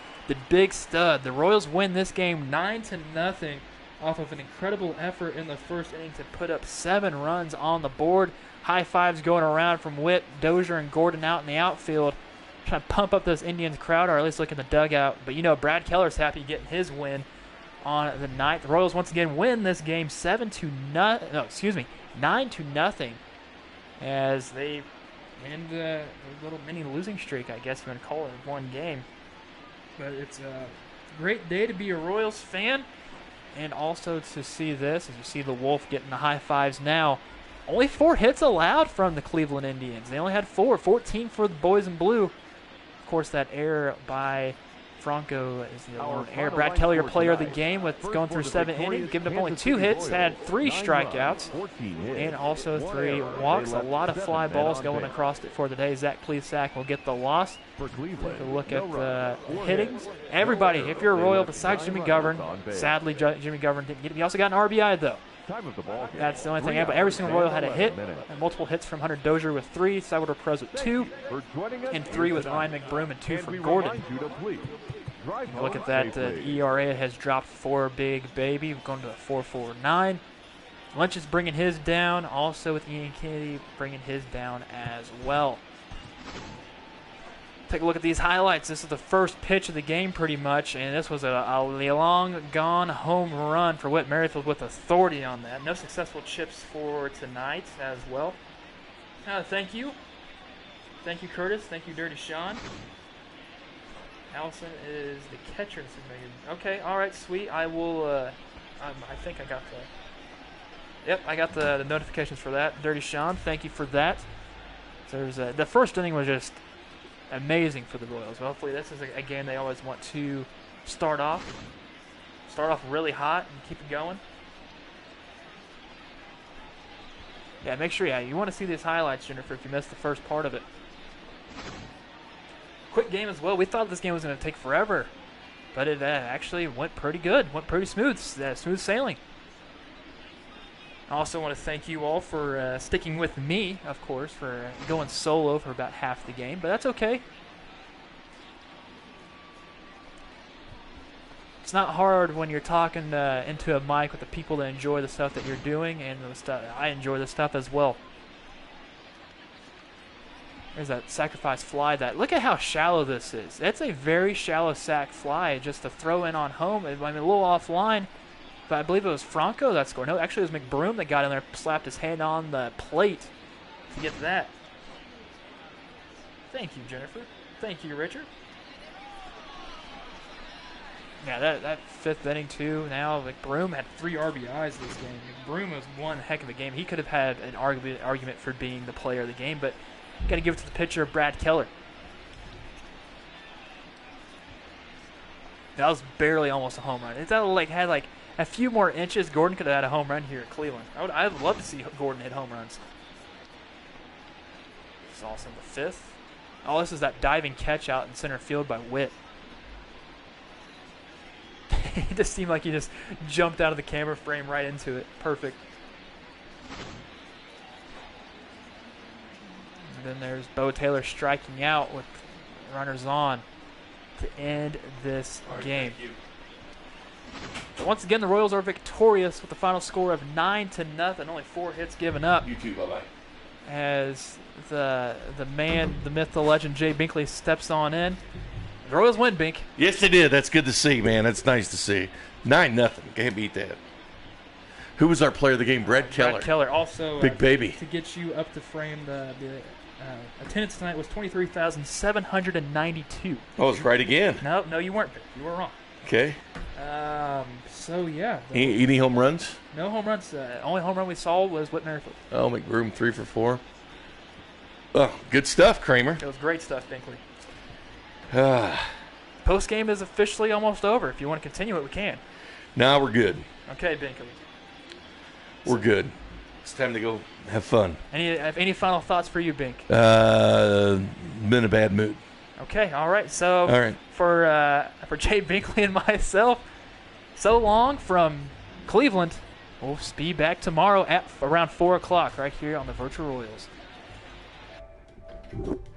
big stud. The Royals win this game 9-0 off of an incredible effort in the first inning to put up 7 runs on the board. High fives going around from Witt, Dozier, and Gordon out in the outfield, trying to pump up this Indians crowd, or at least look in the dugout. But you know, Brad Keller's happy getting his win on the night. The Royals once again win this game 9-0, as they end a little mini losing streak, I guess you want to call it, in one game. But it's a great day to be a Royals fan, and also to see this, as you see the Wolf getting the high fives now. Only 4 hits allowed from the Cleveland Indians. They only had 14 for the boys in blue. Of course, that error by Franco is the lone error. Brad Kelly, your player of the game, with going through 7 innings, giving up only 2 hits, had 3 strikeouts, and also 3 walks. A lot of fly balls going across it for the day. Zach Plesac will get the loss. Take a look at the hittings. Everybody, if you're a Royal, besides Jimmy Govern, sadly Jimmy Govern didn't get it. He also got an RBI, though. That's the only thing. But every single Royal had a hit, and multiple hits from Hunter Dozier with 3, Salvador Perez with 2, and 3 with Ryan McBroom, and 2 from Gordon. Look at that. The ERA has dropped 4 big baby, going to a 4.49. Lynch is bringing his down, also with Ian Kennedy bringing his down as well. Take a look at these highlights. This is the first pitch of the game pretty much, and this was a long gone home run for Whit Merrifield with authority on that. No successful chips for tonight as well. Thank you Thank you, Curtis. Thank you, Dirty Sean. Allison is the catcher in this. Okay, all right, sweet. I will. I think I got the. Yep, I got the notifications for that. Dirty Sean, thank you for that. So there's the first inning was just amazing for the Royals. Well, hopefully this is a game they always want to start off really hot and keep it going. Yeah, make sure, you want to see these highlights, Jennifer, if you missed the first part of it. Quick game as well. We thought this game was going to take forever, but it actually went pretty good. Went pretty smooth. Smooth sailing. I also want to thank you all for sticking with me, of course, for going solo for about half the game, but that's okay. It's not hard when you're talking into a mic with the people that enjoy the stuff that you're doing, and the stuff I enjoy the stuff as well. There's that sacrifice fly. Look at how shallow this is. It's a very shallow sac fly just to throw in on home. I mean, a little offline, but I believe it was Franco that scored. No, actually it was McBroom that got in there, slapped his hand on the plate to get that. Thank you, Jennifer. Thank you, Richard. Yeah, that fifth inning too. Now McBroom had 3 RBIs this game. McBroom was one heck of a game. He could have had an argument for being the player of the game, but got to give it to the pitcher, Brad Keller. That was barely almost a home run. If that had a few more inches, Gordon could have had a home run here at Cleveland. I'd love to see Gordon hit home runs. It's also in the fifth. Oh, this is that diving catch out in center field by Witt. It just seemed like he just jumped out of the camera frame right into it. Perfect. And then there's Bo Taylor striking out with runners on to end this game. So once again, the Royals are victorious with the final score of 9-0. Only 4 hits given up. You too, bye-bye. As the man, the myth, the legend, Jay Binkley steps on in. The Royals win, Bink. Yes, they did. That's good to see, man. That's nice to see. 9-0. Can't beat that. Who was our player of the game? Brad Keller. Brad Keller also big baby. To get you up to frame, the attendance tonight was 23,792. Oh, it's right again. No, you weren't. You were wrong. Okay. So yeah. Any home runs? No home runs. Only home run we saw was Whit Merrifield. Oh, McBroom 3 for 4. Oh, good stuff, Kramer. It was great stuff, Binkley. Post game is officially almost over. If you want to continue it, we can. Now we're good. Okay, Binkley. We're good. It's time to go have fun. Any final thoughts for you, Bink? Been in a bad mood. Okay, all right. So all right. For Jay Binkley and myself, so long from Cleveland. We'll be back tomorrow at around 4 o'clock right here on the Virtual Royals.